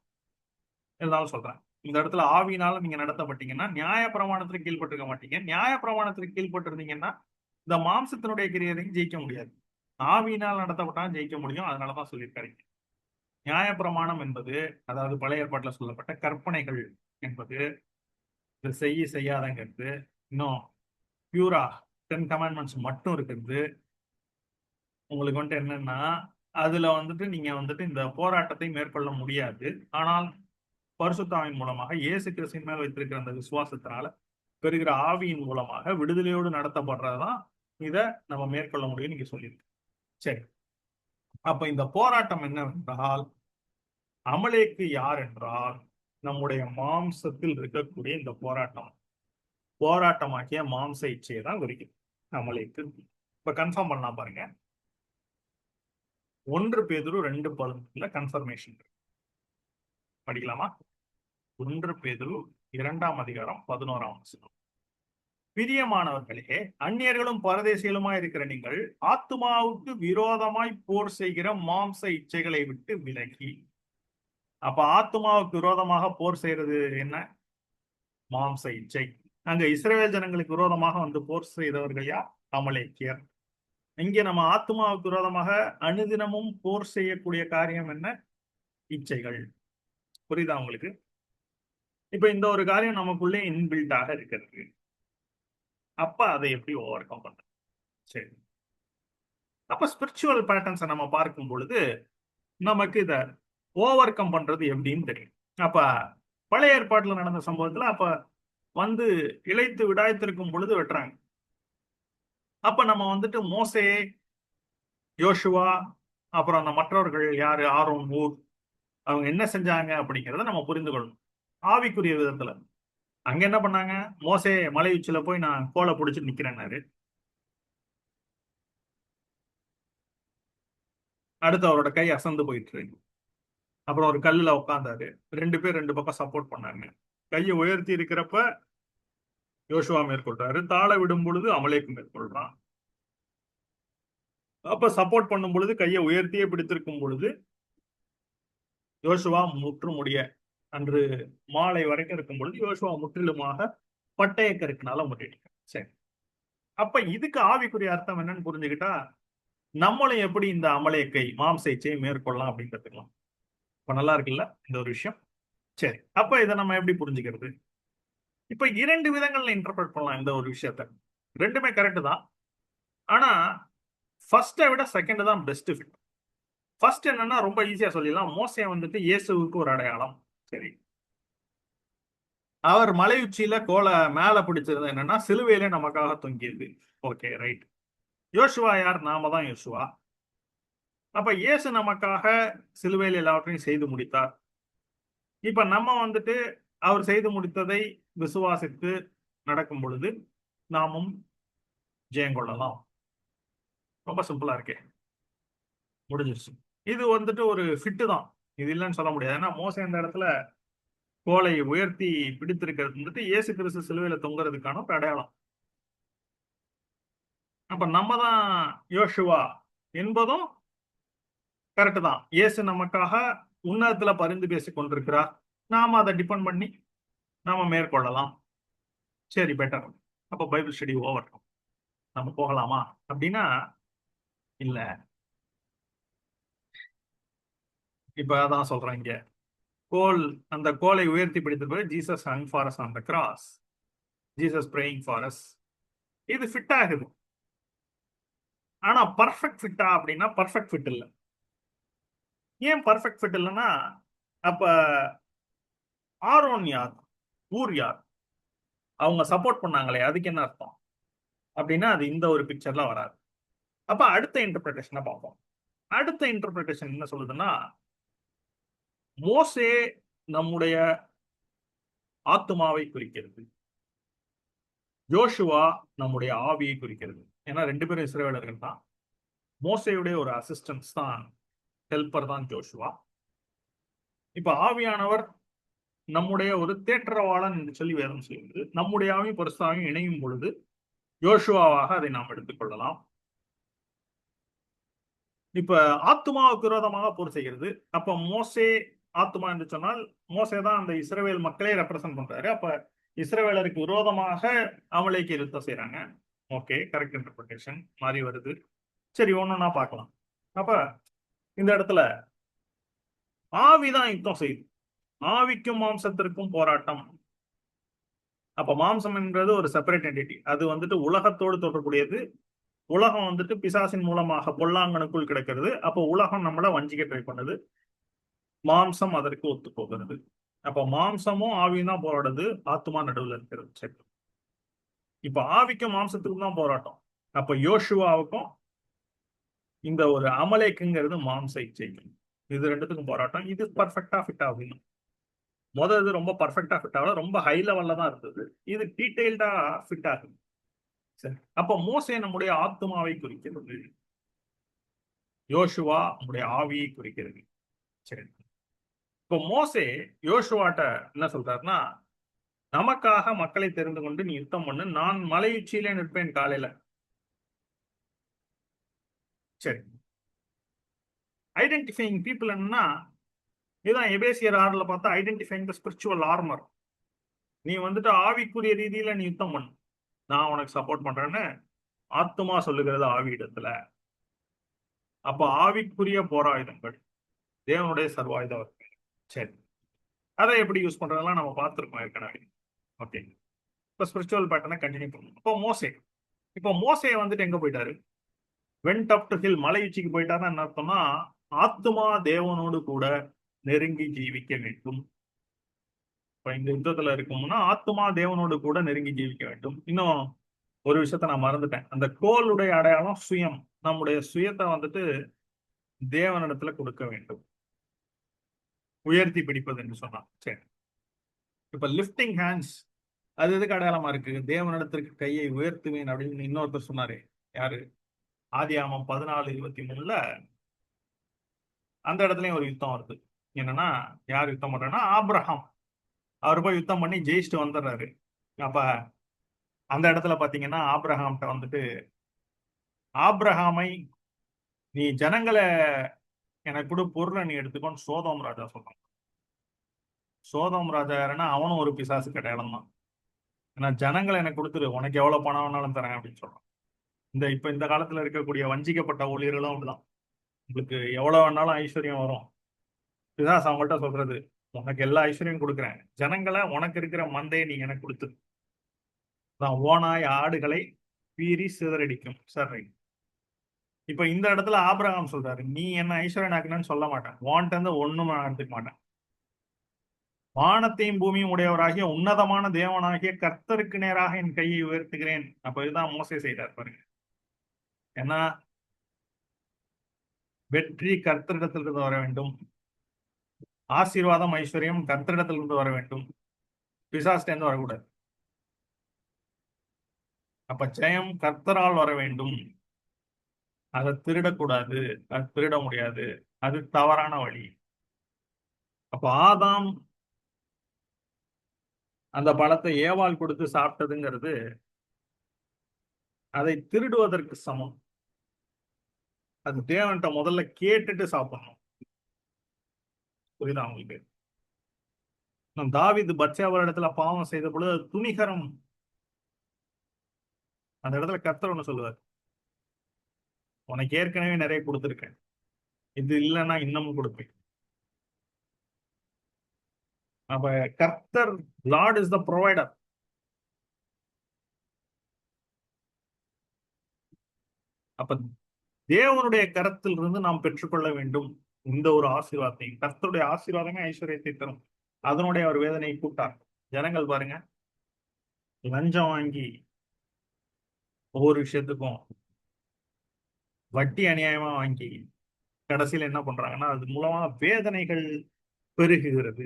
A: இருந்தாலும் சொல்றேன். இந்த இடத்துல ஆவியினால நீங்க நடத்தப்பட்டீங்கன்னா நியாய பிரமாணத்திற்கு கீழ்பட்டிருக்க மாட்டீங்க. நியாய பிரமாணத்திற்கு கீழ்பட்டிருந்தீங்கன்னா இந்த மாம்சத்தினுடைய கிரியையும் ஜெயிக்க முடியாது. ஆவியினால் நடத்தப்பட்டா ஜெயிக்க முடியும். அதனாலதான் சொல்லியிருக்காரு. நியாய பிரமாணம் என்பது, அதாவது பழைய ஏற்பாட்டில் சொல்லப்பட்ட கற்பனைகள் என்பது, இது செய்யாதங்கிறது, இன்னும் பியூரா 10 கமாண்ட்மெண்ட்ஸ் மட்டும் இருக்கிறது. உங்களுக்கு வந்துட்டு என்னன்னா, அதுல வந்துட்டு நீங்க வந்துட்டு இந்த போராட்டத்தை மேற்கொள்ள முடியாது. ஆனால் பரிசுத்தாவின் மூலமாக இயேசு கிறிஸ்துவின் மேல் வைத்திருக்கிற அந்த விசுவாசத்தினால பெறுகிற ஆவியின் மூலமாக விடுதலையோடு நடத்தப்படுறதுதான் இதை நம்ம மேற்கொள்ள முடியும் நீங்க சொல்லியிருக்கு. சரி, அப்ப இந்த போராட்டம் என்னவென்றால், அமலேக்கு யார் என்றால் நம்முடைய மாம்சத்தில் இருக்கக்கூடிய இந்த போராட்டமாக்கிய மாம்ச இச்சையை தான் குறிக்குது அமலேக்கு. இப்ப கன்ஃபார்ம் பண்ணலாம் பாருங்க. 1 பேதுரு 2:11 கன்ஃபர்மேஷன் படிக்கலாமா? 1 பேதுரு 2ஆம் அதிகாரம் 11ஆம் வசனம். பிரியமானவர்களே, அந்நியர்களும் பரதேசிகளுமாய் இருக்கிற நீங்கள் ஆத்துமாவுக்கு விரோதமாய் போர் செய்கிற மாம்ச இச்சைகளை விட்டு விலகி. அப்ப ஆத்துமாவுக்கு விரோதமாக போர் செய்யறது என்ன? மாம்ச இச்சை. அங்க இஸ்ரவேல் ஜனங்களுக்கு விரோதமாக வந்து போர் செய்தவர்கள் யார்? அமலேக்கியர். இங்கே நம்ம ஆத்துமாவுக்கு விரோதமாக அனுதினமும் போர் செய்யக்கூடிய காரியம் என்ன? இச்சைகள். புரியுதா உங்களுக்கு? இப்ப இந்த ஒரு காரியம் நமக்குள்ளே இன்பில்டாக இருக்கிறது. அப்ப அதை எப்படி ஓவர் கம் பண்றது? சரி, அப்ப ஸ்பிரிச்சுவல் பேட்டர்ன்ஸை நம்ம பார்க்கும் பொழுது நமக்கு இதை ஓவர் கம் பண்றது எப்படின்னு தெரியும். அப்ப பழைய ஏற்பாட்டுல நடந்த சம்பவத்துல அப்ப வந்து இளைத்து விடாய்த்திருக்கும் பொழுது வெட்டுறாங்க. அப்ப நம்ம வந்துட்டு மோசே, யோசுவா, அப்புறம் அந்த மற்றவர்கள் யாரு, ஆரோன், ஊர், அவங்க என்ன செஞ்சாங்க அப்படிங்கிறத நம்ம புரிந்து கொள்ளணும் ஆவிக்குரிய விதத்துல. அங்க என்ன பண்ணாங்க? மோசே மலை உச்சியில போய் நான் கோலை பிடிச்சு நிக்கிறேன்னாரு. அடுத்து அவரோட கை அசந்து போயிட்டு, அப்புறம் ஒரு கல்லுல உட்கார்ந்தாரு. 2 பேர் 2 பக்கம் சப்போர்ட் பண்ணாங்க. கையை உயர்த்தி இருக்கிறப்ப யோசுவா மேற்கொள்றாரு. தாழ விடும் பொழுது அமலேக்கு மேற்கொள்றான். அப்ப சப்போர்ட் பண்ணும் பொழுது கையை உயர்த்தியே பிடித்திருக்கும் பொழுது யோசுவா முற்றுமுடிய அன்று மாலை வரைக்கும் இருக்கும் பொழுது யோசுவா முற்றிலுமாக பட்டய கருக்கினால முற்றிட்டாங்க. சரி, அப்ப இதுக்கு ஆவிக்குரிய அர்த்தம் என்னன்னு புரிஞ்சுக்கிட்டா நம்மளும் எப்படி இந்த அமலேக்கை மாம்சைச்சை மேற்கொள்ளலாம் அப்படின்னு கத்துக்கலாம். இப்ப நல்லா இருக்குல்ல இந்த ஒரு விஷயம்? சரி, அப்ப இதை நம்ம எப்படி புரிஞ்சுக்கிறது? இப்ப 2 விதங்கள்ல இன்டர்பிரட் பண்ணலாம் இந்த ஒரு விஷயத்த. 2மே கரெக்ட் தான். ஆனா ஃபர்ஸ்டை விட செகண்ட் தான் பெஸ்ட் ஃபிட். ஃபர்ஸ்ட் என்னன்னா ரொம்ப ஈஸியா சொல்லிடலாம். மோசே வந்துட்டு இயேசுவுக்கு ஒரு அடையாளம். சரி, அவர் மலை உச்சியில கோலை மேல பிடிச்சது என்னன்னா சிலுவையில நமக்காக தொங்கியது. Okay, right. யோசுவா யார்? நாம தான் யோசுவா. அப்ப இயேசு நமக்காக சிலுவையில் எல்லாவற்றையும் செய்து முடித்தார். இப்ப நம்ம வந்துட்டு அவர் செய்து முடித்ததை விசுவாசித்து நடக்கும் பொழுது நாமும் ஜெயங்கொள்ளலாம். ரொம்ப சிம்பிளா இருக்கே, முடிஞ்சிருச்சு. இது வந்துட்டு ஒரு ஃபிட்டு தான், இது இல்லைன்னு சொல்ல முடியாது. ஏன்னா மோசே இந்த இடத்துல கோலை உயர்த்தி பிடித்திருக்கிறது வந்துட்டு இயேசு கிறிஸ்து சிலுவையில தொங்குறதுக்கான அடையாளம். அப்ப நம்ம தான் யோசுவா என்பதும் கரெக்ட் தான். இயேசு நமக்காக உன்னதத்துல பரிந்து பேசிக் கொண்டிருக்கிறார். நாம அதை டிபெண்ட் பண்ணி நாம மேற்கொள்ளலாம். சரி, பெட்டர். அப்ப பைபிள் ஸ்டடி ஓவர். நம்ம போகலாமா அப்படின்னா இல்ல. இப்ப அதான் சொல்றேன். இங்க அந்த கோலை உயர்த்தி பிடித்தது Jesus hung for us on the cross, Jesus praying for us. இது ஃபிட் ஆகுது. ஆனா பர்ஃபெக்ட் ஃபிட்டா அப்படின்னா பர்ஃபெக்ட் ஃபிட் இல்ல. ஏன் பர்ஃபெக்ட் ஃபிட் இல்லைன்னா அப்ப ஆரோன் யார், ஊர் யார், அவங்க சப்போர்ட் பண்ணாங்களே அதுக்கு என்ன அர்த்தம் அப்படின்னா அது இந்த ஒரு பிக்சர்ல வராது. அப்ப அடுத்த இன்டர்பிரேஷனை பார்ப்போம். அடுத்த இன்டர்பிரேஷன் என்ன சொல்லுதுன்னா, மோசே நம்முடைய ஆத்துமாவை குறிக்கிறது, யோசுவா நம்முடைய ஆவியை குறிக்கிறது. ஏன்னா 2 பேரும் இஸ்ரவேலர்கள் தான். மோசையுடைய ஒரு அசிஸ்டன்ஸ் தான், ஹெல்ப்பர் தான் ஜோஷுவா. இப்ப ஆவியானவர் நம்முடைய ஒரு தேற்றவாளன் என்று சொல்லி வேதம் சொல்கிறது. நம்முடைய ஆவி பரிசுத்தாவியும் இணையும் பொழுது யோசுவாவாக அதை நாம் எடுத்துக்கொள்ளலாம். இப்ப ஆத்துமாவுக்கு விரோதமாக போர் செய்கிறது. அப்ப மோசே ஆத்துமா என்று சொன்னால் மோசே தான் அந்த இஸ்ரவேல் மக்களே ரெப்ரசன்ட் பண்றாரு. அப்ப இஸ்ரவேலருக்கு விரோதமாக அமலேக்கு யுத்தம் செய்யறாங்க. ஓகே, கரெக்ட் இன்டர்பிரேஷன் மாறி வருது. சரி, ஒன்னொன்னா பார்க்கலாம். அப்ப இந்த இடத்துல ஆவிதான் யுத்தம் செய்யுது. ஆவிக்கும் மாம்சத்திற்கும் போராட்டம். அப்ப மாம்சம் என்பது ஒரு செப்பரேட் என்டிட்டி. அது வந்துட்டு உலகத்தோடு தொடர்புடையது. உலகம் வந்துட்டு பிசாசின் மூலமாக பொல்லாங்கனுக்குள் கிடக்கிறது. அப்போ உலகம் நம்மள வஞ்சிக்க ட்ரை பண்ணுது. மாம்சம் அதற்கு ஒத்து போகிறது. அப்ப மாம்சமும் ஆவியும் தான் போராடுது, ஆத்துமா நடுவில் இருக்கிறது. சரி, இப்ப ஆவிக்கும் மாம்சத்துக்கும் தான் போராட்டம். அப்ப யோசுவாவுக்கும் இந்த ஒரு அமலேக்குங்கிறது மாம்ச இச்சைக்கும் இது ரெண்டுத்துக்கும் போராட்டம். இது பர்ஃபெக்டா ஃபிட் ஆகும். இது ரொம்ப பர்ஃபெக்டா ஃபிட் ஆகல, ரொம்ப ஹை லெவல்ல தான் இருந்தது. இது டீடைல்டா ஃபிட் ஆகுது. சரி, அப்ப மோசே நம்முடைய ஆத்துமாவை குறிக்கிறது, யோசுவா நம்முடைய ஆவியை குறிக்கிறது. சரி, இப்ப மோசே யோசுவாட்ட என்ன சொல்றாருன்னா, நமக்காக மக்களை தெரிந்து கொண்டு நீ யுத்தம் பண்ணு, நான் மலை உச்சியிலே நிற்பேன் காலையில. சரி, ஐடென்டிஃபைங் பீப்புள் என்னன்னா, இதுதான் எபேசியர் 6ல பார்த்தா ஐடென்டிஃபைங் த ஸ்பிரிச்சுவல் ஆர்மர். நீ வந்துட்டு ஆவிக்குரிய ரீதியில நீ யுத்தம் பண்ணு, நான் உனக்கு சப்போர்ட் பண்றேன்னு ஆத்துமா சொல்லுகிறது ஆவியிடத்துல. அப்ப ஆவிக்குரிய போராயுதங்கள் தேவனுடைய சர்வாயுதம். சரி, அதை எப்படி யூஸ் பண்றதெல்லாம் நம்ம பார்த்துருக்கோம் ஏற்கனவே. ஓகே, இப்போ ஸ்பிரிச்சுவல் பேட்டர்னை கண்டினியூ பண்ணணும். இப்போ மோசே வந்துட்டு எங்க போயிட்டாரு? வென்ட் அப் டு ஹில், மலை உச்சிக்கு போயிட்டாருன்னா என்ன அர்த்தம்னா, ஆத்துமா தேவனோடு கூட நெருங்கி ஜீவிக்க வேண்டும். இப்ப இந்த யுத்தத்துல இருக்கும்னா ஆத்துமா தேவனோடு கூட நெருங்கி ஜீவிக்க வேண்டும். இன்னும் ஒரு விஷயத்த நான் மறந்துட்டேன். அந்த கோளுடைய அடையாளம் சுயம். நம்முடைய சுயத்தை வந்துட்டு தேவனிடத்துல கொடுக்க வேண்டும், உயர்த்தி பிடிப்பது என்று சொன்னான். சரி, இப்ப லிப்டிங் ஹேண்ட்ஸ் அது எதுக்கு அடையாளமா இருக்கு? தேவனிடத்திற்கு கையை உயர்த்துவேன் அப்படின்னு இன்னொருத்தர் சொன்னாரு. யாரு? ஆதியாகமம் 14:23 அந்த இடத்துலயும் ஒரு யுத்தம் வருது. என்னன்னா, யார் யுத்தம் பண்றா? ஆபிரகாம். அவர் போய் யுத்தம் பண்ணி ஜெயிச்சுட்டு வந்துடுறாரு. அப்ப அந்த இடத்துல பாத்தீங்கன்னா ஆபிரகாம்கிட்ட வந்துட்டு, ஆபிரகாமை நீ ஜனங்களை எனக்கு கூட பொருளை நீ எடுத்துக்கோன்னு சோதோம் ராஜா சொல்றான். சோதோம் ராஜா யாருன்னா அவனும் ஒரு பிசாசு அடையாளம் தான். ஏன்னா ஜனங்களை எனக்கு கொடுத்துரு, உனக்கு எவ்வளவு பணம் வேணாலும் தரேன் அப்படின்னு சொல்றான். இப்ப இந்த காலத்துல இருக்கக்கூடிய வஞ்சிக்கப்பட்ட ஊழியர்களும் அப்படிதான். உங்களுக்கு எவ்வளவு வேணாலும் ஐஸ்வர்யம் வரும். பிசாசு அவங்கள்ட்ட சொல்றது, உனக்கு எல்லா ஐஸ்வர்யம் கொடுக்குறேன், ஜனங்களை உனக்கு இருக்கிற மந்தையை நீ எனக்கு கொடுத்து தான் ஓனாய் ஆடுகளை பீறி சிதறடிக்கும். சரி, இப்ப இந்த இடத்துல ஆபிரகாம் சொல்றாரு, நீ என்ன ஐஸ்வர்யன் ஆக்குனன்னு சொல்ல மாட்டேன், வான்ட்டு இருந்து ஒண்ணும் நான் எடுத்துக்க மாட்டேன். வானத்தையும் பூமியும் உடையவராகிய உன்னதமான தேவனாகிய கர்த்தருக்கு நேராக என் கையை உயர்த்துகிறேன். அப்ப இதுதான் மோசே செய்தார் பாருங்க. ஏன்னா வெற்றி கர்த்தரிடத்திலிருந்து வர வேண்டும், ஆசீர்வாதம் ஐஸ்வர்யம் கர்த்தரிடத்திலிருந்து வர வேண்டும், பிசாஸ்டேந்து வரக்கூடாது. அப்ப ஜெயம் கர்த்தரால் வர வேண்டும். அதை திருடக்கூடாது, அது திருட முடியாது, அது தவறான வழி. அப்ப ஆதாம் அந்த பழத்தை ஏவாள் கொடுத்து சாப்பிட்டதுங்கிறது அதை திருடுவதற்கு சமம். அது தேவன்கிட்ட முதல்ல கேட்டுட்டு சாப்பிடணும். புரியுதா உங்களுக்கு? தாவீது பத்சேபாள் இடத்துல பாவம் செய்த பொழுது துணிகரம். அந்த இடத்துல கர்த்தர் ஒண்ணு சொல்லுவார், உனக்கு ஏற்கனவே நிறைய கொடுத்துருக்கேன், இது இல்லைன்னா இன்னமும் கொடுப்பேன். அப்ப கர்த்தர், லார்ட் இஸ் த ப்ரொவைடர். அப்ப தேவனுடைய கரத்தில் இருந்து நாம் பெற்றுக்கொள்ள வேண்டும் இந்த ஒரு ஆசீர்வாதத்தை. கர்த்தருடைய ஆசீர்வாதமே ஐஸ்வர்யத்தை தரும். அதனுடைய ஒரு வேதனையை கூட்டார். ஜனங்கள் பாருங்க, லஞ்சம் வாங்கி ஒவ்வொரு விஷயத்துக்கும் வட்டி அநியாயமா வாங்கி கடைசியில் என்ன பண்றாங்கன்னா அது மூலமா வேதனைகள் பெருகுகிறது.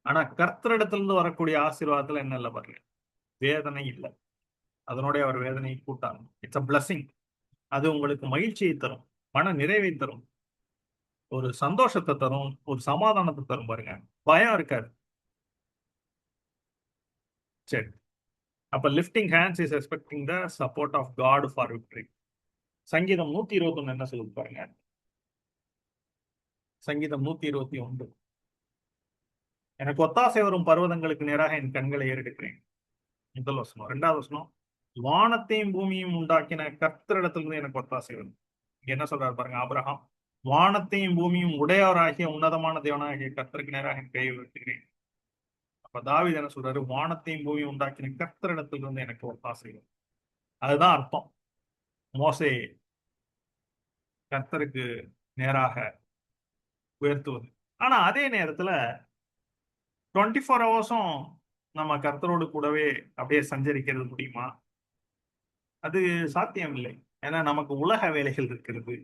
A: ஆனா கர்த்தரிடத்திலிருந்து வரக்கூடிய ஆசீர்வாதத்துல என்ன இல்லை பாருங்க, வேதனை இல்லை. அதனுடைய ஒரு வேதனையை கூட்டாங்க. It's a blessing. அது உங்களுக்கு மகிழ்ச்சியை தரும். மன நிறைவை தரும், ஒரு சந்தோஷத்தை தரும், ஒரு சமாதானத்தை தரும் பாருங்க. பயம் இருக்காது. சரி, அப்ப lifting hands is expecting the support of God for victory. சங்கீதம் 121 என்ன சொல்லுது பாருங்க. சங்கீதம் 121, எனக்கு ஒத்தாசை வரும் பர்வதங்களுக்கு நேராக என் கண்களை ஏறெடுக்கிறேன். முதல் வசனம். இரண்டாவது வசனம், வானத்தையும் பூமியும் உண்டாக்கின கர்த்தரிடத்திலிருந்து எனக்கு ஒத்தாசை வரும். இங்க என்ன சொல்றாரு பாருங்க ஆபிரகாம், வானத்தையும் பூமியும் உடையவராகிய உன்னதமான தேவனாகிய கர்த்தருக்கு நேராக என் கையை உயர்த்துகிறேன். அப்ப தாவீது என்ன சொல்றாரு, வானத்தையும் பூமியும் உண்டாக்கின கர்த்தரிடத்திலிருந்து எனக்கு ஒத்தாசை வரும். அதுதான் அர்த்தம். மோசே கர்த்தருக்கு நேராக உயர்த்துவது. ஆனா அதே நேரத்துல 24 ஹவர்ஸும் நம்ம கர்த்தரோடு கூடவே அப்படியே சஞ்சரிக்கிறது முடியுமா? அது சாத்தியம் இல்லை. ஏன்னா நமக்கு உலக வேலைகள் இருக்கிறது.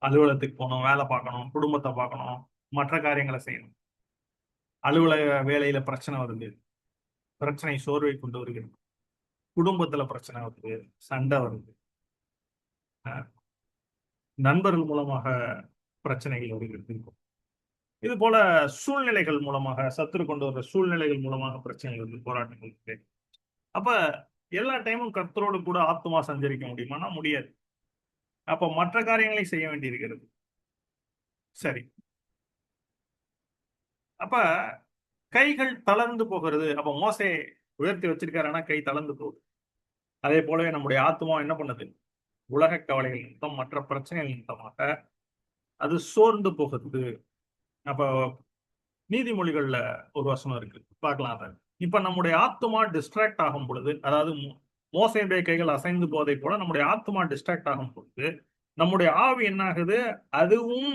A: அலுவலகத்துக்கு போகணும், வேலை பார்க்கணும், குடும்பத்தை பார்க்கணும், மற்ற காரியங்களை செய்யணும். அலுவலக வேலையில பிரச்சனை வருது, பிரச்சனை சோர்வை கொண்டு வருகிறது. குடும்பத்துல பிரச்சனை வருது, சண்டை வருது, நண்பர்கள் மூலமாக பிரச்சனைகள் வருகிறது. இது போல சூழ்நிலைகள் மூலமாக, சத்துரு கொண்டு வர்ற சூழ்நிலைகள் மூலமாக பிரச்சனைகள் வருது, போராட்டங்கள் இருக்கு. அப்ப எல்லா டைமும் கர்த்தரோடு கூட ஆத்மா சஞ்சரிக்க முடியுமானா முடியாது. அப்ப மற்ற காரியங்களை செய்ய வேண்டியிருக்கிறது. சரி, அப்ப கைகள் தளர்ந்து போகிறது. அப்ப மோசே உயர்த்தி வச்சிருக்காருன்னா கை தளர்ந்து போகுது. அதே போலவே நம்முடைய ஆத்மா என்ன பண்ணுது, உலக கவலைகள் நிமித்தம், மற்ற பிரச்சனைகள் நிமித்தமாக அது சோர்ந்து போகுது. அப்ப நீதிமொழிகள்ல ஒரு வசனம் இருக்கு, பார்க்கலாம் அதை. இப்ப நம்முடைய ஆத்மா டிஸ்ட்ராக்ட் ஆகும் பொழுது, அதாவது மோசேயுடைய கைகள் அசைந்து போதை போல நம்முடைய ஆத்மா டிஸ்ட்ராக்ட் ஆகும் பொழுது நம்முடைய ஆவி என்ன ஆகுது, அதுவும்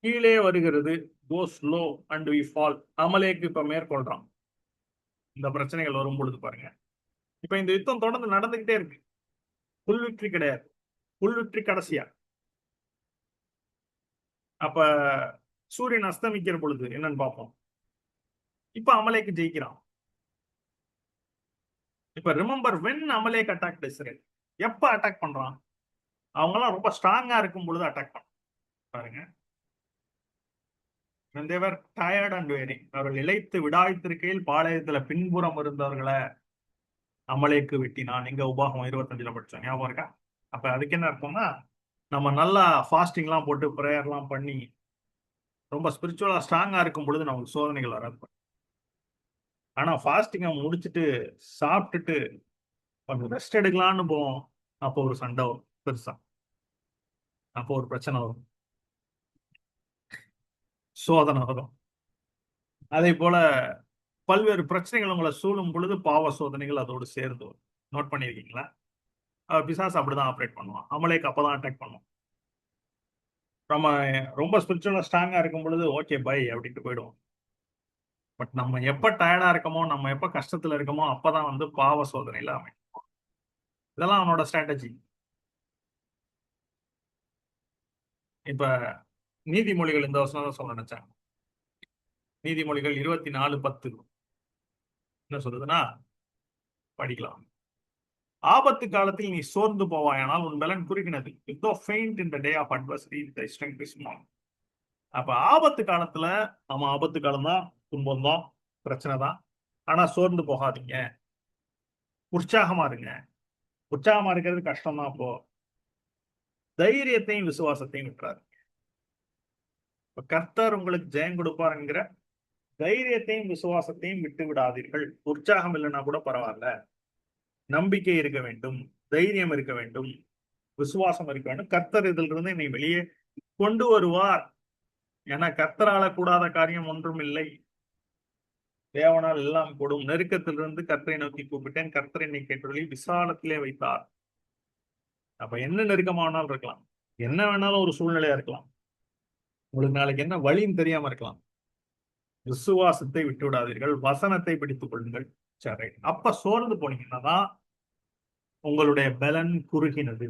A: கீழே வருகிறது. go slow and we fall. அமலேக்கு இப்ப மேற்கொள்றான். இந்த பிரச்சனைகள் வரும் பொழுது பாருங்க, இப்ப இந்த யுத்தம் தொடர்ந்து நடந்துகிட்டே இருக்கு. புல் வெற்றி கிடையாது, புல் வெற்றி கடைசியா. அப்ப சூரியன் அஸ்தமிக்கிற பொழுது என்னன்னு பார்ப்போம். இப்ப அமலேக்கு ஜெயிக்கிறான். இப்ப remember when Amalek attack Israel. எப்ப அட்டாக் பண்றான்? அவங்க எல்லாம் ரொம்ப ஸ்ட்ராங்கா இருக்கும் பொழுது அட்டாக் பண்றான் பாருங்க. when they were tired and weary, அவர்கள் இளைத்து விடாய்த்திருக்கையில் பாளையத்துல பின்புறம் இருந்தவர்களை அமலேக்கு வெட்டினான். எங்க உபாகம் 25 படிச்சோம், ஞாபகம் இருக்கா? அப்ப அதுக்கு என்ன அர்த்தம்னா, நம்ம நல்லா ஃபாஸ்டிங் எல்லாம் போட்டு பிரேயர் எல்லாம் பண்ணி ரொம்ப ஸ்பிரிச்சுவலா ஸ்ட்ராங்கா இருக்கும் பொழுது நமக்கு சோதனைகள் வராது. ஆனா ஃபாஸ்டிங்கை முடிச்சுட்டு சாப்பிட்டுட்டு கொஞ்சம் ரெஸ்ட் எடுக்கலாம்னு போவோம், அப்போ ஒரு சண்டை வரும் பெருசா, அப்போ ஒரு பிரச்சனை வரும், சோதனை வரும். அதே போல பல்வேறு பிரச்சனைகள் உங்களை சூழும் பொழுது பாவ சோதனைகள் அதோடு சேர்ந்து வரும். நோட் பண்ணிருக்கீங்களா? பிசாசு அப்படிதான் ஆப்ரேட் பண்ணுவான். அமலேக்கு அப்பதான் அட்டாக் பண்ணுவோம். நம்ம ரொம்ப ஸ்பிரிச்சுவலா ஸ்ட்ராங்கா இருக்கும் பொழுது ஓகே பை அப்படின்ட்டு போயிடுவோம். பட் நம்ம எப்ப டயர்டா இருக்கமோ, நம்ம எப்ப கஷ்டத்துல இருக்கமோ, அப்பதான் வந்து பாவ சோதனையில அமைக்கும். இதெல்லாம் அவனோட ஸ்ட்ராட்டஜி. இப்ப நீதிமொழிகள் இந்த வருஷம் தான் சொல்ல நினைச்சேன். நீதிமொழிகள் 24:10 என்ன சொல்லுதுன்னா, படிக்கலாம். ஆபத்து காலத்தில் நீ சோர்ந்து போவாயானால் உன் பலன் குறுகினது. though faint in the day of adversity, thy strength is small. அப்ப ஆபத்து காலத்துல, நம்ம ஆபத்து காலம் தான், துன்பம் தான், பிரச்சனை தான். ஆனா சோர்ந்து போகாதீங்க, உற்சாகமா இருங்க. உற்சாகமா இருக்கிறது கஷ்டம் தான். அப்போ தைரியத்தையும் விசுவாசத்தையும் விட்டுறாரு. இப்ப கர்த்தர் உங்களுக்கு ஜெயம் கொடுப்பார் என்கிற தைரியத்தையும் விசுவாசத்தையும் விட்டு விடாதீர்கள். உற்சாகம் இல்லைன்னா கூட பரவாயில்ல, நம்பிக்கை இருக்க வேண்டும், தைரியம் இருக்க வேண்டும், விசுவாசம் இருக்க வேண்டும். கர்த்தர் இதில் இருந்து என்னை வெளியே கொண்டு வருவார். ஏன்னா கர்த்தரால கூடாத காரியம் ஒன்றும் இல்லை, தேவனால் எல்லாம் கூடும். நெருக்கத்திலிருந்து கர்த்தரை நோக்கி கூப்பிட்டேன், கர்த்தர் என்னை கேட்டொழி விசாலத்திலே வைத்தார். அப்ப என்ன நெருக்கமானாலும் இருக்கலாம், என்ன வேணாலும் ஒரு சூழ்நிலையா இருக்கலாம், உங்களுக்கு நாளைக்கு என்ன வழின்னு தெரியாம இருக்கலாம். விசுவாசத்தை விட்டு விடாதீர்கள், வசனத்தை பிடித்துக் கொள்ளுங்கள். சரி, அப்ப சோர்ந்து போனீங்கன்னா தான் உங்களுடைய பலன் குறுகினது.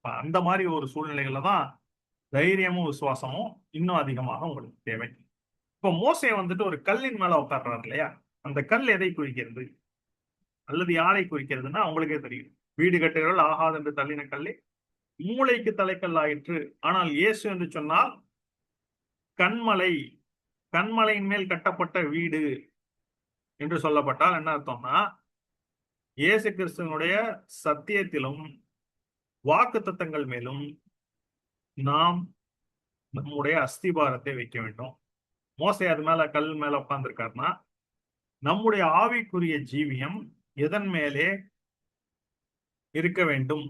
A: அந்த மாதிரி ஒரு சூழ்நிலைகள்ல தான் தைரியமும் விசுவாசமும் இன்னும் அதிகமாக உங்களுக்கு தேவை. இப்ப மோசே வந்துட்டு ஒரு கல்லின் மேல உட்கார்றாரு இல்லையா? அந்த கல் எதை குறிக்கிறது அல்லது யாரை குறிக்கிறதுன்னா உங்களுக்கே தெரியும். வீடு கட்டுகிறவர்கள் ஆகாது என்று தள்ளின கல்லே மூளைக்கு தலைக்கல் ஆயிற்று. ஆனால் இயேசு என்று சொன்னால் கண்மலை, கண்மலையின் மேல் கட்டப்பட்ட வீடு என்று சொல்லப்பட்டால் என்ன அர்த்தம்னா, இயேசு கிறிஸ்துவனுடைய சத்தியத்திலும் வாக்குத்தத்தங்கள் மேலும் நாம் நம்முடைய அஸ்திபாரத்தை வைக்க வேண்டும். மோசே அது மேல கல் மேல உட்கார்ந்திருக்காருன்னா, நம்முடைய ஆவிக்குரிய ஜீவியம் எதன் மேலே இருக்க வேண்டும்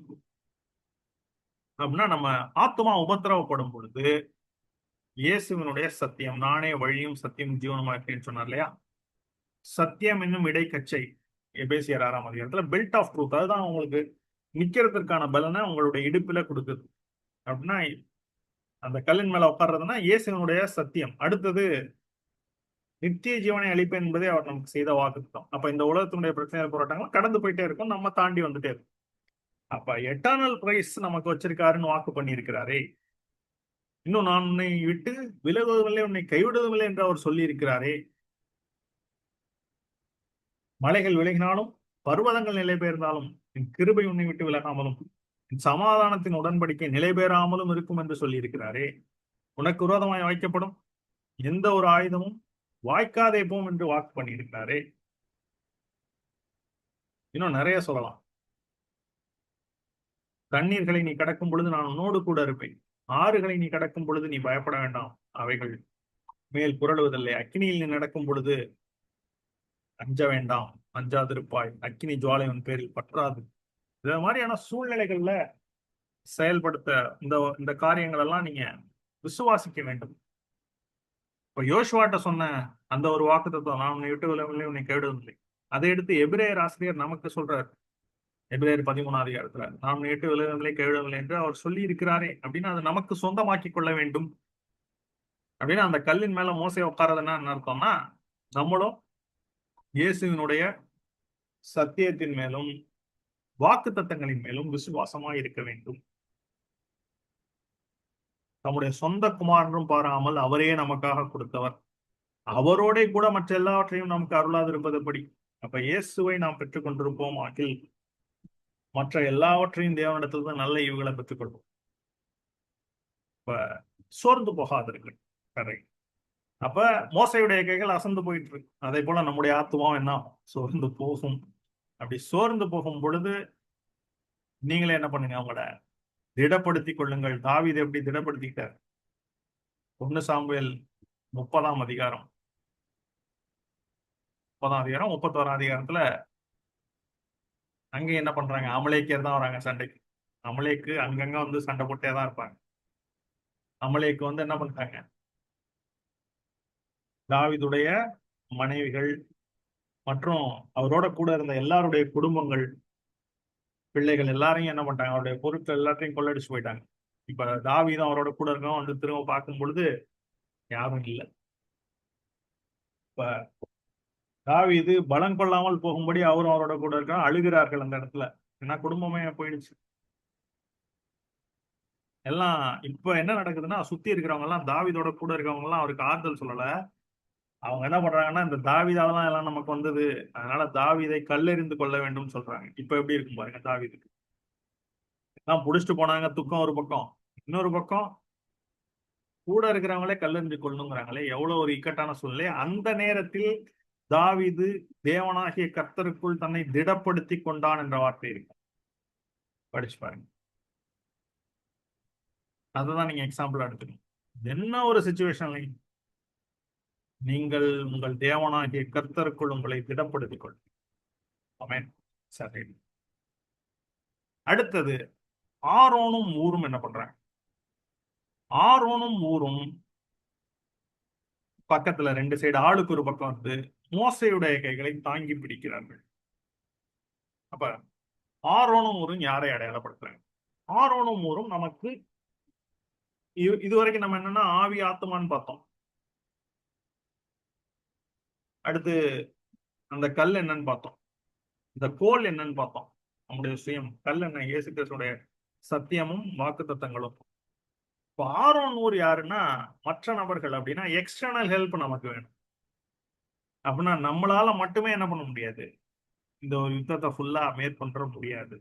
A: அப்படின்னா, நம்ம ஆத்மா உபத்திரவப்படும் பொழுது இயேசுவினுடைய சத்தியம், நானே வழியும் சத்தியம் ஜீவனுமா இருக்கேன்னு சொன்னார் இல்லையா, சத்தியம் என்னும் இடைக்கச்சை எபேசியர் 6ஆம் அதிகாரத்துல பெல்ட் ஆஃப் ட்ரூத், அதுதான் உங்களுக்கு நிக்கிறதுக்கான பலனை உங்களுடைய இடுப்புல கொடுக்குது. அப்படின்னா அந்த கல்லின் மேல உட்கார்றதுன்னா இயேசுவினுடைய சத்தியம். அடுத்தது நித்திய ஜீவனை அளிப்பேன் என்பதே அவர் நமக்கு செய்த வாக்குத்தம். அப்ப இந்த உலகத்தினுடைய பிரச்சனை போராட்டங்கள் கடந்து போயிட்டே இருக்கும், நம்ம தாண்டி வந்துட்டே இருக்கும். அப்ப எட்டர்னல் பிரைஸ் நமக்கு வச்சிருக்காருன்னு வாக்கு பண்ணி இருக்கிறாரே, இன்னும் நான் உன்னை விட்டு விலகுவதில்லை உன்னை கைவிடுவதில்லை என்று அவர் சொல்லி இருக்கிறாரே, மலைகள் விலகினாலும் பர்வதங்கள் நிலை பெயர்ந்தாலும் என் கிருபை உன்னை விட்டு விலகாமலும் என் சமாதானத்தின் உடன்படிக்கை நிலை பெறாமலும் இருக்கும் என்று சொல்லி இருக்கிறாரே, உனக்கு விரோதமாய் வாய்க்கப்படும் எந்த ஒரு ஆயுதமும் வாய்க்காதே போம் என்று வாக்கு பண்ணியிருக்கிறாரே. இன்னும் நிறைய சொல்லலாம். தண்ணீர்களை நீ கடக்கும் பொழுது நான் உன்னோடு கூட இருப்பேன், ஆறுகளை நீ கடக்கும் பொழுது நீ பயப்பட வேண்டாம், அவைகள் மேல் புரளுவதில்லை, அக்கினியில் நீ நடக்கும் பொழுது அஞ்ச வேண்டாம், அஞ்சாதிருப்பாய், அக்கினி ஜுவாலை உன் பேரில் பற்றாது. இந்த மாதிரியான சூழ்நிலைகள்ல செயல்படுத்த இந்த இந்த காரியங்கள் எல்லாம் நீங்க விசுவாசிக்க வேண்டும். இப்ப யோசுவாட்ட சொன்ன அந்த ஒரு வாக்குத்தத்தம், நான் உன்னை விட்டு விலகவில்லை உன்னை கைவிடவில்லை, அதை எடுத்து எபிரேயர் ஆசிரியர் நமக்கு சொல்றாரு. எபிரேயர் 13ஆம் அதிகாரத்துல நாம் உன்னை விட்டு விலகவில்லை கைவிடவில்லை என்று அவர் சொல்லி இருக்கிறாரே அப்படின்னு அதை நமக்கு சொந்தமாக்கி கொள்ள வேண்டும். அப்படின்னு அந்த கல்லின் மேல மோசே உட்காரதுன்னா என்ன அர்த்தம்னா, நம்மளும் இயேசுவினுடைய சத்தியத்தின் மேலும் வாக்குத்தத்தங்களின் மேலும் விசுவாசமா இருக்க வேண்டும். தம்முடைய சொந்த குமாரனும் பாராமல் அவரே நமக்காக கொடுத்தவர், அவரோட கூட மற்ற எல்லாவற்றையும் நமக்கு அருளாதிருப்பதுபடி. அப்ப இயேசுவை நாம் பெற்றுக் கொண்டிருப்போம் ஆகில் மற்ற எல்லாவற்றையும் தேவனிடத்துல தான் நல்ல ஈவுகளை பெற்றுக்கொள்வோம். இப்ப சோர்ந்து போகாதிருங்கள். கரை அப்ப மோசையுடைய கைகள் அசந்து போயிட்டு இருக்கு, அதே போல நம்முடைய ஆத்துமாவும் என்ன சோர்ந்து போகும். அப்படி சோர்ந்து போகும் பொழுது நீங்களே என்ன பண்ணுங்க, அவங்கள திடப்படுத்திக் கொள்ளுங்கள். தாவீது எப்படி திடப்படுத்திக்கிட்டார்? 1 சாமுவேல் 30ஆம் அதிகாரம் 31ஆம் அதிகாரத்துல அங்க என்ன பண்றாங்க, அமலேக்கியர் தான் வராங்க சண்டைக்கு. அமலேக்கு அங்கங்க வந்து சண்டை போட்டே தான் இருப்பாங்க. அமலேக்கு வந்து என்ன பண்றாங்க, தாவீதுடைய மனைவிகள் மற்றும் அவரோட கூட இருந்த எல்லாருடைய குடும்பங்கள், பிள்ளைகள் எல்லாரையும் என்ன பண்ணிட்டாங்க, அவருடைய பொருட்கள் எல்லாத்தையும் கொள்ளடிச்சு போயிட்டாங்க. இப்ப தாவீதும் அவரோட கூட இருக்கவும் வந்து திரும்ப பார்க்கும் பொழுது யாரும் இல்லை. இப்ப தாவீது பலம் கொள்ளாமல் போகும்படி அவரும் அவரோட கூட இருக்க அழுகிறார்கள் அந்த இடத்துல. ஏன்னா குடும்பமே போயிடுச்சு எல்லாம். இப்ப என்ன நடக்குதுன்னா, சுத்தி இருக்கிறவங்க எல்லாம் தாவீதோட கூட இருக்கிறவங்க எல்லாம் அவருக்கு ஆறுதல் சொல்லல. அவங்க என்ன பண்றாங்கன்னா, இந்த தாவீதாலதான் எல்லாம் நமக்கு வந்தது, அதனால தாவீதை கல்லெறிந்து கொள்ள வேண்டும் சொல்றாங்க. இப்ப எப்படி இருக்கும் பாருங்க, தாவீதுக்கு எல்லாம் புடிச்சிட்டு போனாங்க, துக்கம் ஒரு பக்கம், இன்னொரு பக்கம் கூட இருக்கிறவங்களே கல்லெறிஞ்சு கொள்ளணுங்கிறாங்களே, எவ்வளவு ஒரு இக்கட்டான சூழ்நிலை. அந்த நேரத்தில் தாவீது தேவனாகிய கர்த்தருக்குள் தன்னை திடப்படுத்தி கொண்டான் என்ற வார்த்தை இருக்கு, படிச்சு பாருங்க. அதுதான் நீங்க எக்ஸாம்பிள் எடுத்துக்கணும். என்ன ஒரு சிச்சுவேஷன்லையும் நீங்கள் உங்கள் தேவனாகிய கர்த்தருக்குள் உங்களை திடப்படுத்திக் கொள்ளும். ஆமென். சரி, அடுத்தது ஆரோனும் ஊரும் என்ன பண்றாங்க? ஆரோனும் ஊரும் பக்கத்துல 2 சைடு ஆளுக்கு ஒரு பக்கம் வந்து மோசையுடைய கைகளை தாங்கி பிடிக்கிறார்கள். அப்ப ஆரோனும் ஊரும் யாரை அடையாளப்படுத்துறாங்க? ஆரோனும் ஊரும் நமக்கு இதுவரைக்கும் நம்ம என்னன்னா ஆவி ஆத்மான்னு பார்த்தோம். அடுத்து அந்த கல் என்னன்னு பார்த்தோம், இந்த கோல் என்னன்னு பார்த்தோம். நம்முடைய சுயம் கல் என்ன, இயேசு கிறிஸ்துடைய சத்தியமும் வாக்குத்தத்தங்களும். இப்போ ஆரோன் ஊர் யாருன்னா மற்ற நபர்கள். அப்படின்னா எக்ஸ்டர்னல் ஹெல்ப் நமக்கு வேணும். அப்படின்னா நம்மளால மட்டுமே என்ன பண்ண முடியாது, இந்த ஒரு யுத்தத்தை ஃபுல்லா மேற்கொள்ள முடியாது.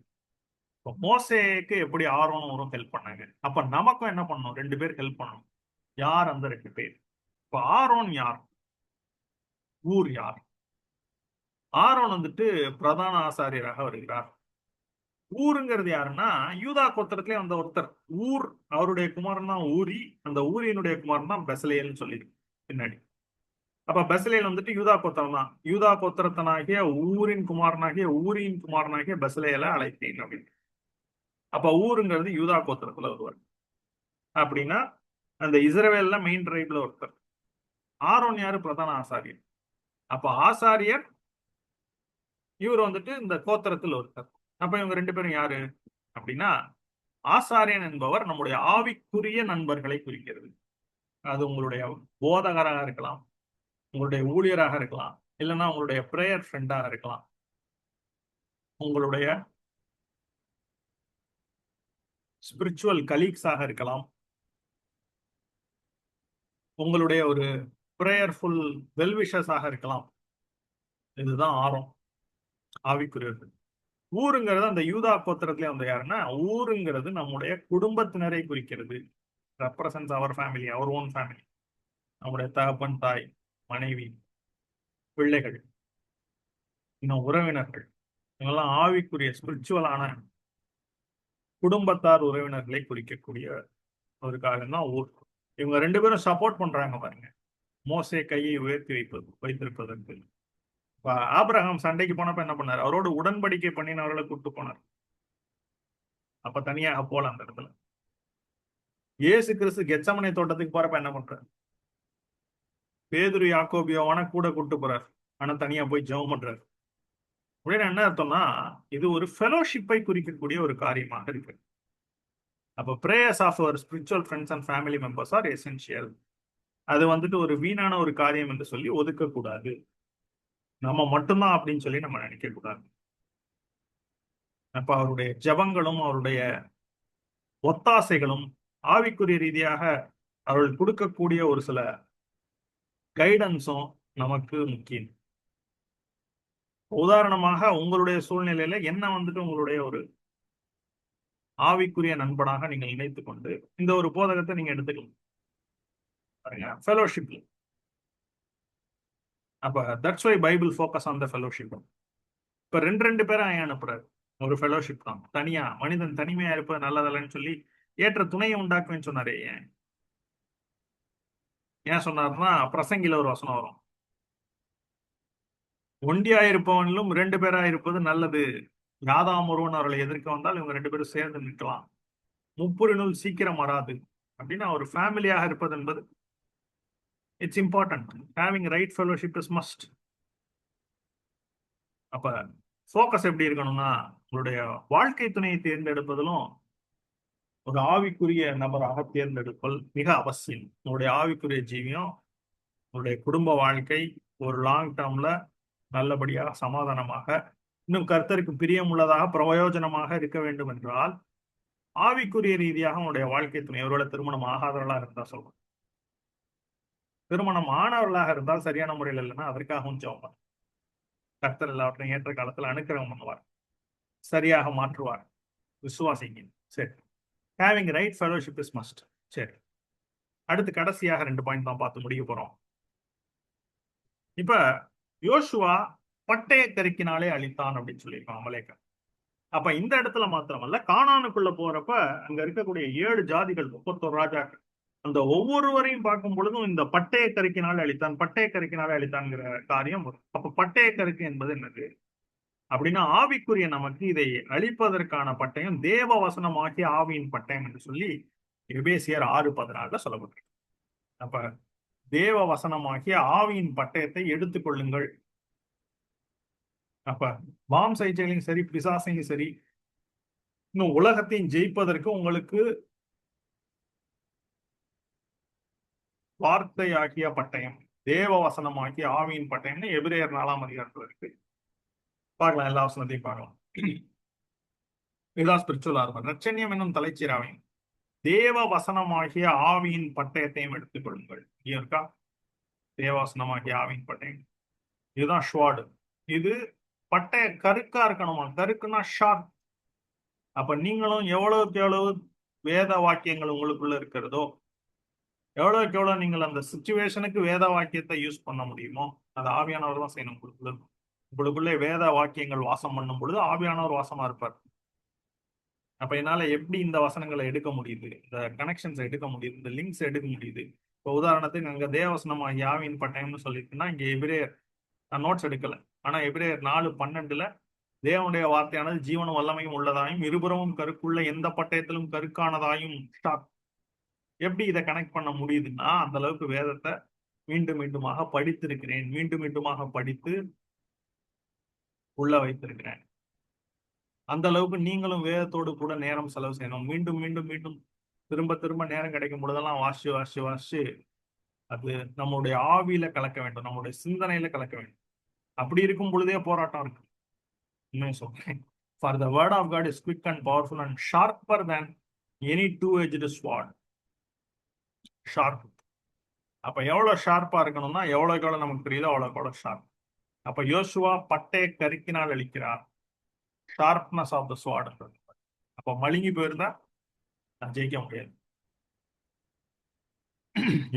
A: இப்போ மோசேக்கு எப்படி ஆரோனும் ஹெல்ப் பண்ணாங்க, அப்ப நமக்கும் என்ன பண்ணணும்? 2 பேர் ஹெல்ப் பண்ணணும். யார் அந்த 2 பேர்? இப்ப ஆரோன் யார்? ஊர் யார்? ஆரோன் வந்துட்டு பிரதான ஆசாரியராக வருகிறார். ஊருங்கிறது யாருன்னா யூதா கோத்திரத்திலே வந்த ஒருத்தர். ஊர் அவருடைய குமாரன் தான் ஊரி. அந்த ஊரியினுடைய குமாரன் தான் பெசலேல்னு சொல்லியிருக்கு பின்னாடி. அப்ப பெசலேல் வந்துட்டு யூதா கோத்திரம் தான். யூதா கோத்திரத்தனாகிய ஊரின் குமாரனாகிய ஊரின் குமாரனாகிய பெசலேலை அழைத்தேன் அப்படின்னு. அப்ப ஊருங்கிறது யூதா கோத்திரத்துல வருவார். அப்படின்னா அந்த இஸ்ரவேல்ல மெயின் ட்ரைப்ல ஒருத்தர். ஆரோன் யாரு? பிரதான ஆசாரியர். அப்ப ஆசாரியர் இவர் வந்துட்டு இந்த கோத்திரத்தில் ஒருத்தர். அப்ப இவங்க 2 பேரும் யாரு அப்படின்னா, ஆசாரியன் என்பவர் நம்முடைய ஆவிக்குரிய நண்பர்களை குறிக்கிறது. அது உங்களுடைய போதகராக இருக்கலாம், உங்களுடைய ஊழியராக இருக்கலாம், இல்லைன்னா உங்களுடைய பிரேயர் ஃப்ரெண்டாக இருக்கலாம், உங்களுடைய ஸ்பிரிச்சுவல் கலீக்ஸாக இருக்கலாம், உங்களுடைய ஒரு பிரேயர்ஃபுல் வெல்விஷர்ஸாக இருக்கலாம். இதுதான் ஆரோன், ஆவிக்குரியவர்கள். ஊருங்கிறது அந்த யூதா கோத்திரத்திலே வந்து யாருன்னா, ஊருங்கிறது நம்முடைய குடும்பத்தினரை குறிக்கிறது. Represents our family, our own family. நம்முடைய தகப்பன், தாய், மனைவி, பிள்ளைகள், இன்னும் உறவினர்கள், இவங்கெல்லாம் ஆவிக்குரிய ஸ்பிரிச்சுவலான குடும்பத்தார் உறவினர்களை குறிக்கக்கூடிய ஒரு காரியம் தான் ஊர். இவங்க 2 பேரும் சப்போர்ட் பண்றாங்க பாருங்க, மோசே கையை உயர்த்தி வைத்திருப்பதற்கு. இப்ப ஆபிரகாம் சண்டைக்கு போனப்ப என்ன பண்ணாரு? அவரோடு உடன்படிக்கை பண்ணினவர்களை கூட்டு போனார். அப்ப தனியாக போல அந்த இடத்துல. இயேசு கிறிஸ்து கெத்சமனே தோட்டத்துக்கு போறப்ப என்ன பண்றாரு? பேதுரு, யாக்கோபு, யோவான கூட கூட்டு போறாரு. ஆனா தனியா போய் ஜெபம் பண்றாரு. அப்படின்னு என்ன அர்த்தம்னா, இது ஒரு ஃபெலோஷிப்பை குறிக்கக்கூடிய ஒரு காரியமாக இருக்கு. அப்ப prayers of our spiritual friends and family members are essential. அது வந்துட்டு ஒரு வீணான ஒரு காரியம் என்று சொல்லி ஒதுக்க கூடாது. நம்ம மட்டும்தான் அப்படின்னு சொல்லி நம்ம நினைக்க கூடாது. அப்ப அவருடைய ஜெபங்களும் அவருடைய ஒத்தாசைகளும் ஆவிக்குரிய ரீதியாக அவர்கள் கொடுக்கக்கூடிய ஒரு சில கைடன்ஸும் நமக்கு முக்கியம். உதாரணமாக உங்களுடைய சூழ்நிலையில என்ன வந்துட்டு உங்களுடைய ஒரு ஆவிக்குரிய நண்பனாக நீங்கள் நினைத்துக் கொண்டு இந்த ஒரு போதகத்தை நீங்க எடுத்துக்கலாம் பாருங்க, ஃபெலோஷிப். அப்ப that's why Bible focus on the fellowship. இப்ப 2 பேரும் ஏன் அனுப்புறாரு? ஒரு ஃபெலோஷிப் தான். தனியா மனிதன் தனிமையா இருப்பது நல்லதல்லன்னு சொல்லி ஏற்ற துணையை உண்டாக்குவேன்னு சொன்னாரே. ஏன் ஏன் சொன்னார்னா, பிரசங்கில ஒரு வசனம் வரும், ஒண்டியா இருப்பவனிலும் 2 பேரா இருப்பது நல்லது. யாதாம் ஒருவன் அவர்களை எதிர்க்க வந்தால் இவங்க 2 பேரும் சேர்ந்து நிற்கலாம். முப்புரினுள் சீக்கிரம் வராது. அப்படின்னா ஒரு ஃபேமிலியாக இருப்பது என்பது it's important. Having right fellowship is must. அப்ப ஃபோக்கஸ் எப்படி இருக்கணும்னா, உங்களுடைய வாழ்க்கை துணையை தேர்ந்தெடுப்பதிலும் ஒரு ஆவிக்குரிய நபராக தேர்ந்தெடுப்பல் மிக அவசியம். உங்களுடைய ஆவிக்குரிய ஜீவியம், உங்களுடைய குடும்ப வாழ்க்கை ஒரு லாங் டேர்ம்ல நல்லபடியாக சமாதானமாக இன்னும் கர்த்தருக்கு பிரியமுள்ளதாக பிரயோஜனமாக இருக்க வேண்டும் என்றால் ஆவிக்குரிய ரீதியாக உங்களுடைய வாழ்க்கை துணை, ஒருவேளை திருமணம் ஆகாதவர்களாக இருந்தா சொல்றேன், திருமணம் ஆனவர்களாக இருந்தால் சரியான முறையில் இல்லைன்னா அதற்காகவும் ஜெபம். கர்த்தர் எல்லாவற்றையும் ஏற்ற காலத்தில் அனுக்கிரகம் பண்ணுவார், சரியாக மாற்றுவார். விசுவாசிங்க. சரி, having right fellowship is must. சரி, அடுத்து கடைசியாக 2 பாயிண்ட் தான் பார்த்து முடிக்க போறோம். இப்ப யோசுவா பட்டய கருக்கினாலே அழித்தான் அப்படின்னு சொல்லியிருக்கோம் அமலேக்கன். அப்ப இந்த இடத்துல மாத்திரமல்ல, கானானுக்குள்ள போறப்ப அங்க இருக்கக்கூடிய 7 ஜாதிகள், 31 ராஜாக்கள், அந்த ஒவ்வொருவரையும் பார்க்கும் பொழுதும் இந்த பட்டய கருக்கினாலே அழித்தான், பட்டய கருக்கினாலே அழித்தான்ங்கிற காரியம் வரும். அப்ப பட்டய கருக்கு என்பது என்னது அப்படின்னா, ஆவிக்குரிய நமக்கு இதை அழிப்பதற்கான பட்டயம் தேவ வசனமாகிய ஆவியின் பட்டயம் என்று சொல்லி எபேசியர் 6:14 சொல்லப்பட்டிருக்கு. அப்ப தேவ வசனமாகிய ஆவியின் பட்டயத்தை எடுத்துக்கொள்ளுங்கள். அப்ப மாம்ச இச்சைகளையும் சரி, பிசாசையும் சரி, இன்னும் உலகத்தையும் ஜெயிப்பதற்கு உங்களுக்கு வார்த்தையாகிய பட்டயம், தேவ வசனமாகிய ஆவியின் பட்டயம்னு எபிரேயர் 4ஆம் அதிகாரத்துல இருக்கு. பார்க்கலாம், எல்லா வசனத்தையும் பார்க்கலாம். இதுதான் ஸ்பிரிச்சுவல் ஆர்மர். ரட்சண்யம் என்னும் தலைச்சீராவையும் தேவ வசனமாகிய ஆவியின் பட்டயத்தையும் எடுத்துக் கொள்ளுங்கள். இங்க இருக்கா தேவ வசனமாகிய ஆவியின் பட்டயம். இதுதான் ஷ்வார்டு. இது பட்டய கருக்கா இருக்கணுமா? கருக்குன்னா ஷார்ப். அப்ப நீங்களும் எவ்வளவுக்கு எவ்வளவு வேத வாக்கியங்கள் உங்களுக்குள்ள இருக்கிறதோ, எவ்வளவுக்கு எவ்வளவு நீங்கள் அந்த சிச்சுவேஷனுக்கு வேத வாக்கியத்தை யூஸ் பண்ண முடியுமோ, அது ஆவியானவர் தான் செய்யணும் உங்களுக்குள்ள. உங்களுக்குள்ளே வேத வாக்கியங்கள் வாசம் பண்ணும் பொழுது ஆவியானவர் வாசமா இருப்பார். அப்ப என்னால எப்படி இந்த வசனங்களை எடுக்க முடியுது, இந்த கனெக்ஷன்ஸ் எடுக்க முடியுது, இந்த லிங்க்ஸ் எடுக்க முடியுது. இப்போ உதாரணத்துக்கு அங்க தேவவசனம் யாவின் பட்டயம்னு சொல்லிட்டுன்னா, இங்க எபிரேயர், நான் நோட்ஸ் எடுக்கல, ஆனா எபிரேயர் 4:12 தேவனுடைய வார்த்தையானது ஜீவனும் வல்லமையும் உள்ளதாயும் இருபுறமும் கருக்குள்ள எந்த பட்டயத்திலும் கருக்கானதாயும் எப்படி இதை கனெக்ட் பண்ண முடியுதுன்னா, அந்த அளவுக்கு வேதத்தை மீண்டும் மீண்டுமாக படித்திருக்கிறேன், மீண்டும் மீண்டுமாக படித்து உள்ள வைத்திருக்கிறேன். அந்த அளவுக்கு நீங்களும் வேதத்தோடு கூட நேரம் செலவு செய்யணும். மீண்டும் மீண்டும் மீண்டும் திரும்ப திரும்ப நேரம் கிடைக்கும் பொழுதெல்லாம் வாசி வாசி வாசி அது நம்மளுடைய ஆவியில கலக்க வேண்டும், நம்மளுடைய சிந்தனையில கலக்க வேண்டும். அப்படி இருக்கும் பொழுதே போராட்டம் இருக்கு. இன்னும் சொல்றேன், for the word of God is quick and powerful and sharper than any two edged sword. Sharp. அப்ப எவ்வளவு ஷார்ப்பா இருக்கணும்னா, எவ்வளவுக்கு எவ்வளவு நமக்கு தெரியுதோ அவ்வளவுக்கு எவ்வளவு ஷார்ப். அப்ப யோசுவா பட்டையை கருக்கினால் அளிக்கிறார். Sharpness of the sword. அப்ப மழுங்கி போயிருந்தா ஜெயிக்க முடியாது.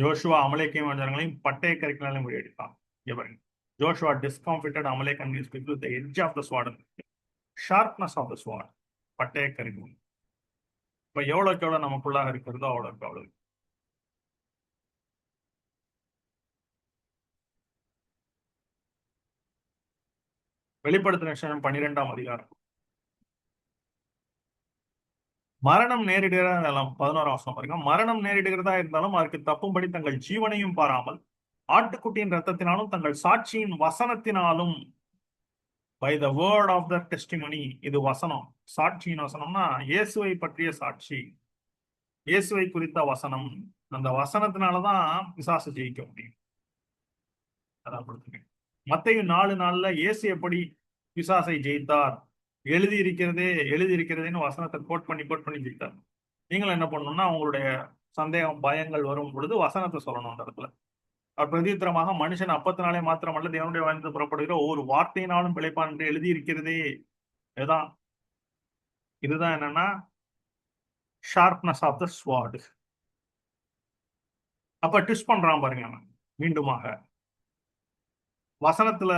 A: யோசுவா அமலேக்கையும் ஜனங்களையும் பட்டய கருக்கினாலும் முறியடித்தான். Joshua discomfited Amalek and his people with the edge of the sword. Sharpness of the sword. பட்டய கருவி. இப்ப எவ்வளவுக்கு எவ்வளவு நமக்குள்ளாக இருக்கிறதோ அவ்வளவுக்கு அவ்வளவு. வெளிப்படுத்தின விசேஷம் 12ஆம் அதிகாரம். மரணம் நேரிடுகிறதா 11ஆம் வசனம் பாருங்க. மரணம் நேரிடுகிறதா இருந்தாலும் அதற்கு தப்பும்படி தங்கள் ஜீவனையும் பாராமல் ஆட்டுக்குட்டியின் ரத்தத்தினாலும் தங்கள் சாட்சியின் வசனத்தினாலும், by the word of the testimony, இது வசனம், சாட்சியின் வசனம்னா இயேசுவை பற்றிய சாட்சி, இயேசுவை குறித்த வசனம். அந்த வசனத்தினாலதான் பிசாசு ஜெயிக்க முடியும். அதான் கொடுத்துருக்கேன். மத்தேயு 4:4 இயேசு எப்படி பிசாசை ஜெயித்தார், எழுதி இருக்கிறதேன்னு வசனத்தை கோட் பண்ணி ஜெயித்தார். நீங்களும் என்ன பண்ணணும்னா, உங்களுடைய சந்தேகம் பயங்கள் வரும் பொழுது வசனத்தை சொல்லணும் அந்த இடத்துல. பிரதித்திரமாக மனுஷன் அப்பத்தினாலே மாத்திரமல்ல தேவனுடைய வாய்ந்து புறப்படுகிற ஒவ்வொரு வார்த்தையினாலும் பிழைப்பான் என்று எழுதி இருக்கிறதே. இதுதான் என்னன்னா ஷார்ப்னஸ் ஆஃப் த ஸ்வார்ட். அப்ப ட்விஸ்ட் பண்றான் பாருங்க மீண்டுமாக வசனத்துல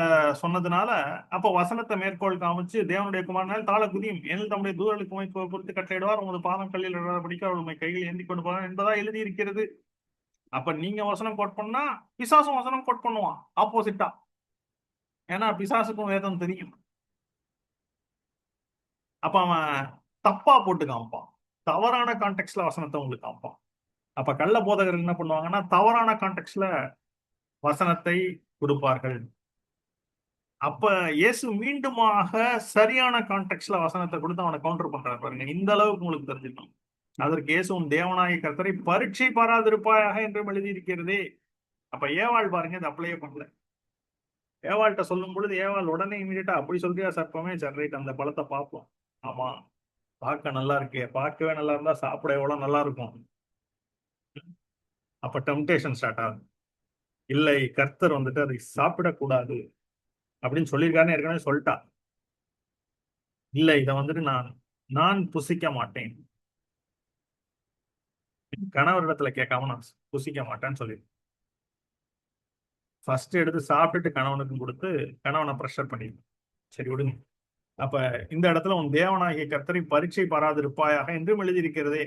A: சொன்னதுனால. அப்ப வசனத்தை மேற்கோள் காமிச்சு தேவனுடைய குமாரனால் தாழ குதியும் ஏனில் தம்முடைய தூரலுக்கு குறித்து கட்டளையிடுவார், உமது பாதம் கல்லில் படிக்க அவள் கையில் ஏந்தி கொண்டு போவார் என்பதா எழுதி இருக்கிறது. அப்ப நீங்க வசனம் கோட் பண்ணா பிசாசும் வசனம் கோட் பண்ணுவான் ஆப்போசிட்டா. ஏன்னா பிசாசுக்கும் வேதம் தெரியும். அப்ப அவன் தப்பா போட்டு காமிப்பான், தவறான கான்டெக்ட்ல வசனத்தை உங்களுக்கு காமிப்பான். அப்ப கள்ள போதகர்கள் என்ன பண்ணுவாங்கன்னா தவறான கான்டெக்ட்ல வசனத்தை கொடுப்பார்கள். அப்ப இயேசு மீண்டுமாக சரியான கான்டெக்ட்ல வசனத்தை கொடுத்து அவனை கவுண்டர் பண்றாரு பாருங்க. இந்த அளவுக்கு உங்களுக்கு தெரிஞ்சுக்கணும். அதற்கு இயேசுவும் தேவனாகிய கர்த்தரை பரீட்சை பாராதிருப்பாயாக என்று எழுதி இருக்கிறதே. அப்ப ஏவாள் பாருங்க இது அப்ளையே பண்ணல. ஏவாள்கிட்ட சொல்லும் பொழுது ஏவாள் உடனே இமீடியட்டா அப்படி சொல்றியா சர்ப்பமே, சரி ரைட் அந்த பழத்தை பார்ப்போம். ஆமா பார்க்க நல்லா இருக்கே, பார்க்கவே நல்லா இருந்தா சாப்பிட எவ்வளவு நல்லா இருக்கும். அப்ப டெம்டேஷன் ஸ்டார்ட் ஆகுது. இல்லை கர்த்தர் வந்துட்டு அதை சாப்பிடக்கூடாது அப்படின்னு சொல்லியிருக்காருன்னு ஏற்கனவே சொல்லிட்டா. இல்ல இதை வந்துட்டு நான் புசிக்க மாட்டேன், கணவரிடத்துல கேட்காம நான் புசிக்க மாட்டேன்னு சொல்லி ஃபர்ஸ்ட் எடுத்து சாப்பிட்டுட்டு கணவனுக்கும் கொடுத்து கணவனை ப்ரெஷர் பண்ணி சரி விடுங்க. அப்ப இந்த இடத்துல உன் தேவனாகிய கர்த்தரை பரீட்சை பாராதிருப்பாயாக என்றும் எழுதியிருக்கிறதே.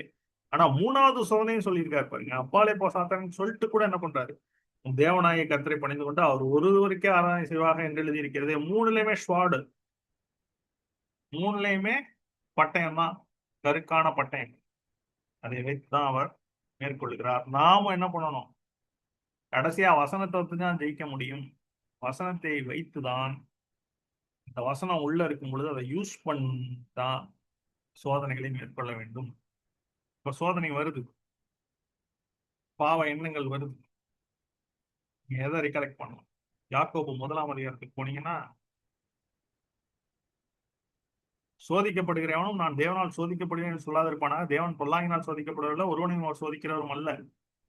A: ஆனா 3வது சோதனையும் சொல்லியிருக்காரு பாருங்க. அப்பாலே போ சாத்தான்னு சொல்லிட்டு கூட என்ன பண்றாரு, உன் தேவனாகிய கர்த்தரை பணிந்து கொண்டு அவர் ஒருவருக்கே ஆராதனை செய்வாக என்று எழுதியிருக்கிறதே. 3லையுமே ஸ்வாடு, 3லையுமே பட்டயம் தான், கருக்கான பட்டயம். அதை வைத்துதான் அவர் மேற்கொள்கிறார். நாம என்ன பண்ணணும், கடைசியா வசனத்தை வச்சுதான் ஜெயிக்க முடியும். வசனத்தை வைத்துதான், இந்த வசனம் உள்ள இருக்கும் பொழுது அதை யூஸ் பண்ணிதான் சோதனைகளை மேற்கொள்ள வேண்டும். இப்ப சோதனை வருது, பாவ எண்ணங்கள் வருது, நீங்க எதை ரிகலெக்ட் பண்ணணும்? யாக்கோபு 1ஆம் அதிகாரத்துக்கு போனீங்கன்னா, சோதிக்கப்படுகிறவனும் நான் தேவனால் சோதிக்கப்படுகிறேன் சொல்லாதிருப்பானா, தேவன் பொல்லாங்கினால் சோதிக்கப்படுவதில்லை, ஒருவனையும் அவர் சோதிக்கிறவரும் அல்ல,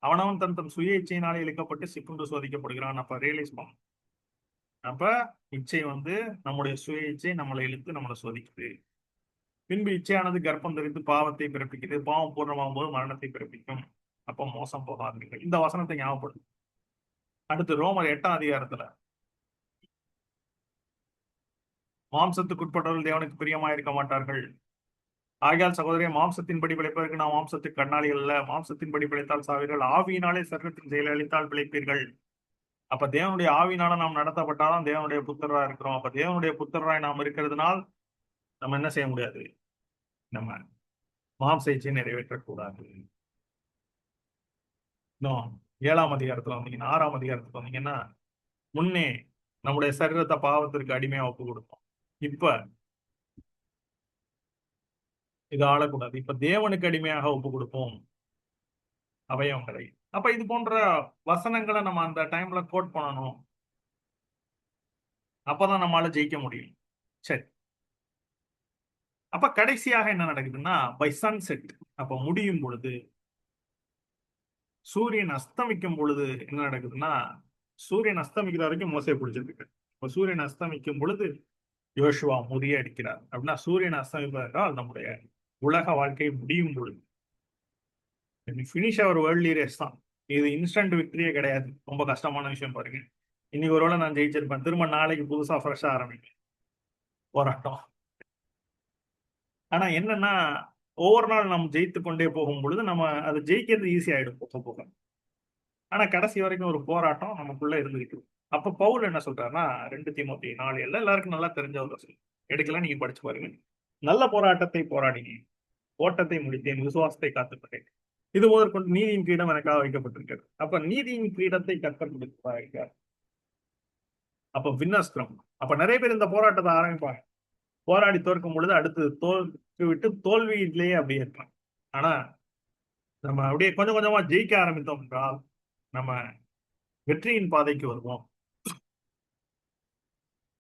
A: அவனவன் தன் சுய இச்சையினாலே இழுக்கப்பட்டு சிக்குண்டு சோதிக்கப்படுகிறான். அப்ப ரியலைஸ் பண்ணும். அப்ப இச்சை நம்முடைய சுய இச்சை நம்மளை இழுத்து நம்மளை சோதிக்குது. பின்பு இச்சையானது கர்ப்பம் தரித்து பாவத்தை பிறப்பிக்குது. பாவம் பூர்ணமாகும் போது மரணத்தை பிறப்பிக்கும். அப்போ மோசம் போகாதீர்கள். இந்த வசனத்தை ஞாபகப்படுத்து. அடுத்து ரோமர் 8ஆம் அதிகாரத்துல மாம்சத்துக்குட்பட்டவர்கள் தேவனுக்கு பிரியமா இருக்க மாட்டார்கள். ஆகையால் சகோதரிய மாம்சத்தின்படி பிழைப்பதற்கு நாம் மாம்சத்துக்கு கண்ணாடிகள் அல்ல. மாம்சத்தின்படி பிழைத்தால் சாவீர்கள், ஆவியினாலே சரீரத்தின் செயலை அளித்தால் பிழைப்பீர்கள். அப்ப தேவனுடைய ஆவியினால நாம் நடத்தப்பட்டாலும் தேவனுடைய புத்திரரா இருக்கிறோம். அப்ப தேவனுடைய புத்திரராய் நாம் இருக்கிறதுனால் நம்ம என்ன செய்ய முடியாது? நம்ம மாம்ச இச்சையை நிறைவேற்றக்கூடாது. இன்னும் 7ஆம் அதிகாரத்துல வந்தீங்கன்னா, 6ஆம் அதிகாரத்துல வந்தீங்கன்னா, முன்னே நம்முடைய சரீரத்தை பாவத்திற்கு அடிமையா ஒப்பு கொடுப்போம். இப்ப இது ஆளக்கூடாது. இப்ப தேவனுக்கு அடிமையாக ஒப்பு கொடுப்போம் அவயவங்களை. அப்ப இது போன்ற வசனங்களை நம்ம அந்த டைம்ல கோட் பண்ணணும். அப்பதான் நம்மளால ஜெயிக்க முடியும். சரி, அப்ப கடைசியாக என்ன நடக்குதுன்னா, பை சன்செட், அப்ப முடியும் பொழுது, சூரியன் அஸ்தமிக்கும் பொழுது என்ன நடக்குதுன்னா, சூரியன் அஸ்தமிக்கிற வரைக்கும் மோசே பிடிச்சிருக்கு. இப்ப சூரியன் அஸ்தமிக்கும் பொழுது யோசுவா முறியடிக்கிறார். அப்படின்னா சூரியன் அஸ்தமிப்பதற்கால் நம்முடைய உலக வாழ்க்கை முடியும் பொழுது பினிஷ் அவர் வேர்ல்ட் ரேஸ் தான். இது இன்ஸ்டன்ட் விக்டரியே கிடையாது. ரொம்ப கஷ்டமான விஷயம் பாருங்க. இன்னைக்கு ஒருவேளை நான் ஜெயிச்சிருப்பேன், திரும்ப நாளைக்கு புதுசா ஃப்ரெஷ்ஷா ஆரம்பிக்கும் போராட்டம். ஆனா என்னன்னா, ஒவ்வொரு நாள் நம்ம ஜெயித்து கொண்டே போகும் பொழுது நம்ம அதை ஜெயிக்கிறது ஈஸி ஆயிடும் போக போக. ஆனா கடைசி வரைக்கும் ஒரு போராட்டம் நமக்குள்ள இருந்துகிட்டு. அப்ப பவுல் என்ன சொல்றாருன்னா, 2 தீமோத்தேயு 4 எல்லாருக்கும் நல்லா தெரிஞ்ச ஒரு வசனம். எடுக்கலாம், நீங்க படிச்சு பாருங்க. நல்ல போராட்டத்தை போராடினேன், ஓட்டத்தை முடித்தேன், விசுவாசத்தை காத்துக்கொண்டேன். இது முதற்கொண்டு நீதியின் கிரீடம் எனக்காக வைக்கப்பட்டிருக்கிறது. அப்ப நீதியின் கிரீடத்தை கர்த்தர் கொடுக்கிறார். அப்ப வின்னஸ்கிரம். அப்ப நிறைய பேர் இந்த போராட்டத்தை ஆரம்பிப்பாங்க. போராடி தோற்கும் பொழுது அடுத்து தோற்று விட்டு தோல்வியிலேயே அப்படியே இருப்பாங்க. ஆனா நம்ம அப்படியே கொஞ்சம் கொஞ்சமா ஜெயிக்க ஆரம்பித்தோம் என்றால் நம்ம வெற்றியின் பாதைக்கு வருவோம்.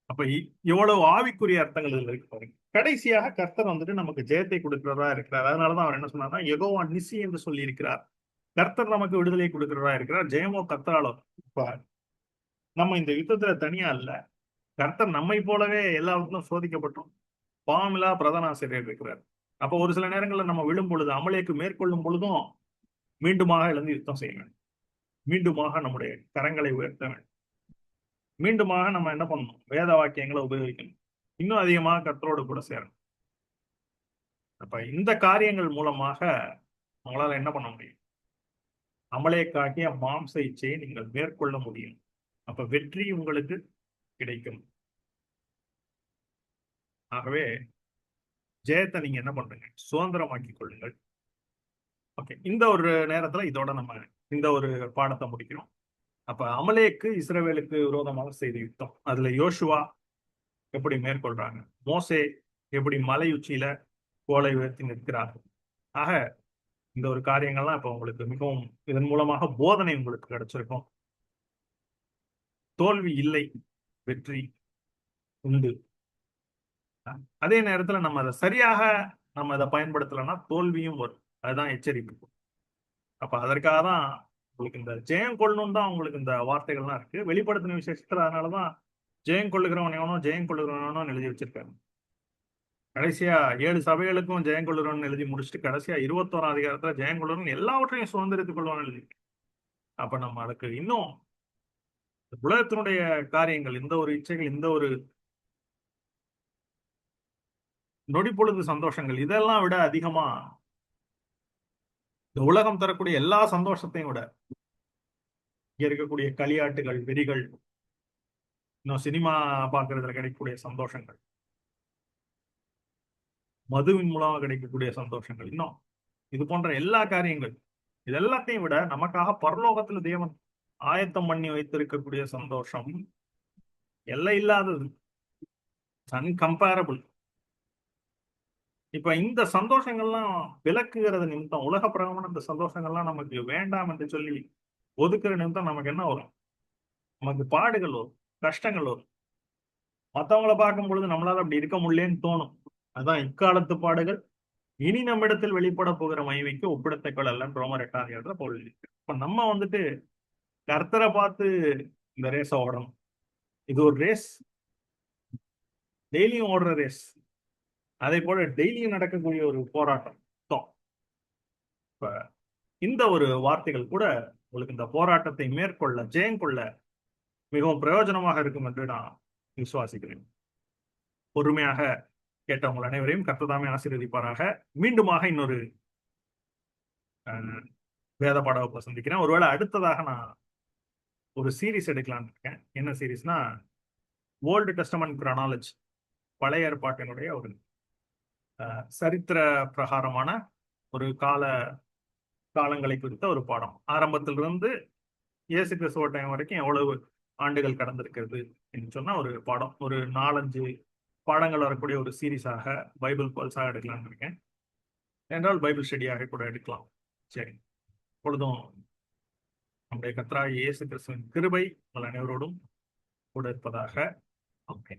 A: அப்ப இவ்வளவு ஆவிக்குரிய அர்த்தங்கள் இதுல இருக்கு பாருங்க. கடைசியாக கர்த்தர் வந்துட்டு நமக்கு ஜெயத்தை கொடுக்கிறதா இருக்கிறார். அதனாலதான் அவர் என்ன சொன்னார்னா, யெகோவா நிசி என்று சொல்லி இருக்கிறார். கர்த்தர் நமக்கு விடுதலை கொடுக்கிறதா இருக்கிறார். ஜெயமோ கர்த்தராலோ. இப்ப நம்ம இந்த யுத்தத்துல தனியா இல்ல. கர்த்தர் நம்மை போலவே எல்லாருக்கும் சோதிக்கப்பட்டோம். பாவமில்லா பிரதான ஆசிரியர் இருக்கிறார். அப்ப ஒரு சில நேரங்களில் நம்ம விழும் பொழுது, அமலேக்கு மேற்கொள்ளும் பொழுதும் மீண்டுமாக எழுந்து யுத்தம் செய்ய வேண்டும். மீண்டுமாக நம்முடைய கரங்களை உயர்த்த வேண்டும். மீண்டுமாக நம்ம என்ன பண்ணணும்? வேத வாக்கியங்களை உபயோகிக்கணும். இன்னும் அதிகமாக கர்த்தரோடு கூட சேரணும். அப்ப இந்த காரியங்கள் மூலமாக உங்களால என்ன பண்ண முடியும்? அமலேக்காகிய மாம்ச இச்சையை நீங்கள் மேற்கொள்ள முடியும். அப்ப வெற்றி உங்களுக்கு கிடைக்கும். ஆகவே ஜெயத்தை நீங்க என்ன பண்றீங்க? சுதந்திரமாக்கிக் கொள்ளுங்கள். ஓகே, இந்த ஒரு நேரத்துல இதோட நம்ம இந்த ஒரு பாடத்தை முடிக்கிறோம். அப்ப அமலேக்கு இஸ்ரவேலுக்கு விரோதமாக செய்த யுத்தம், அதுல யோசுவா எப்படி மேற்கொள்றாங்க, மோசே எப்படி மலை உச்சியில கோலை உயர்த்தி நிற்கிறார்கள். ஆக இந்த ஒரு காரியங்கள்லாம் இப்ப உங்களுக்கு மிகவும் இதன் மூலமாக போதனை உங்களுக்கு கிடைச்சிருக்கும். தோல்வி இல்லை, வெற்றி உண்டு. அதே நேரத்துல நம்ம அதை சரியாக நம்ம அதை பயன்படுத்தலைன்னா தோல்வியும் வரும். அதுதான் எச்சரிப்பு. அப்ப அதற்காக தான் உங்களுக்கு இந்த ஜெயம் கொள்ளணும் தான் உங்களுக்கு இந்த வார்த்தைகள்லாம் இருக்கு. வெளிப்படுத்தின விசேஷத்துல அதனாலதான் ஜெயம் கொள்ளுகிறவன் எவனோ ஜெயம் கொள்ளுகிறவனோ எழுதி வச்சிருக்காரு. கடைசியா 7 சபைகளுக்கும் ஜெயம் கொள்ளுகிறவன் எழுதி முடிச்சுட்டு கடைசியா 21ஆம் அதிகாரத்துல ஜெயம் கொள்ளுகிறவன் எல்லாவற்றையும் சுதந்திரித்துக் கொள்வான் எழுதி. அப்ப நம்ம அதுக்கு இன்னும் உலகத்தினுடைய காரியங்கள், இந்த ஒரு இச்சைகள், இந்த ஒரு நொடி பொழுது சந்தோஷங்கள், இதெல்லாம் விட அதிகமா இந்த உலகம் தரக்கூடிய எல்லா சந்தோஷத்தையும் விட இங்க இருக்கக்கூடிய களியாட்டுகள், வெறிகள், இன்னும் சினிமா பார்க்கறதுல கிடைக்கக்கூடிய சந்தோஷங்கள், மதுவின் மூலமாக கிடைக்கக்கூடிய சந்தோஷங்கள், இன்னும் இது போன்ற எல்லா காரியங்கள், இது எல்லாத்தையும் விட நமக்காக பரலோகத்துல தேவன் ஆயத்தம் பண்ணி வைத்திருக்கக்கூடிய சந்தோஷம் எல்லை இல்லாதது, அன்கம்பேரபிள். இப்ப இந்த சந்தோஷங்கள்லாம் விலக்குகிறது நிமித்தம், உலக பிரகமான இந்த சந்தோஷங்கள்லாம் நமக்கு வேண்டாம் என்று சொல்லி ஒதுக்குற நிமித்தம் நமக்கு என்ன வரும்? நமக்கு பாடுகள் வரும், கஷ்டங்கள் வரும். மற்றவங்களை பார்க்கும் பொழுது நம்மளால அப்படி இருக்க முடியலன்னு தோணும். அதான் இக்காலத்து பாடுகள் இனி நம்மிடத்தில் வெளிப்பட போகிற மகிமைக்கு ஒப்பிடத்தக்கல் அல்லன்னு ரோமர் 8ஆம் அதிகாரத்துல பவுல் இருக்கு. இப்ப நம்ம வந்துட்டு கர்த்தரை பார்த்து இந்த ரேஸை ஓடணும். இது ஒரு ரேஸ், டெய்லியும் ஓடுற ரேஸ். அதே போல டெய்லியும் நடக்கக்கூடிய ஒரு போராட்டம் யுத்தம். இப்ப இந்த ஒரு வார்த்தைகள் கூட உங்களுக்கு இந்த போராட்டத்தை மேற்கொள்ள ஜெயம் கொள்ள மிகவும் பிரயோஜனமாக இருக்கும் என்று நான் விசுவாசிக்கிறேன். பொறுமையாக கேட்டவங்கள் அனைவரையும் கர்த்தர் ஆசீர்வதிப்பாராக. மீண்டுமாக இன்னொரு வேத பாட வகுப்பை சந்திக்கிறேன். ஒருவேளை அடுத்ததாக நான் ஒரு சீரிஸ் எடுக்கலாம்னு இருக்கேன். என்ன சீரிஸ்னா ஓல்டு டெஸ்டமென்ட் கிரானாலஜி, பழைய ஏற்பாட்டினுடைய ஒரு சரித்திர பிரகாரமான ஒரு காலங்களை குறித்த ஒரு பாடம். ஆரம்பத்திலிருந்து இயேசு கிறிஸ்துவ டைம் வரைக்கும் எவ்வளவு ஆண்டுகள் கடந்திருக்கிறது என்று சொன்னா ஒரு பாடம், ஒரு 4-5 பாடங்கள் வரக்கூடிய ஒரு சீரீஸாக பைபிள் பல்ஸாக எடுக்கலாம்னு இருக்கேன். என்றால் பைபிள் ஸ்டடியாக கூட எடுக்கலாம். சரி, பொழுதும் நம்முடைய கர்த்தராகிய இயேசு கிறிஸ்துவின் கிருபை உங்கள் அனைவரோடும் கூட இருப்பதாக. ஓகே.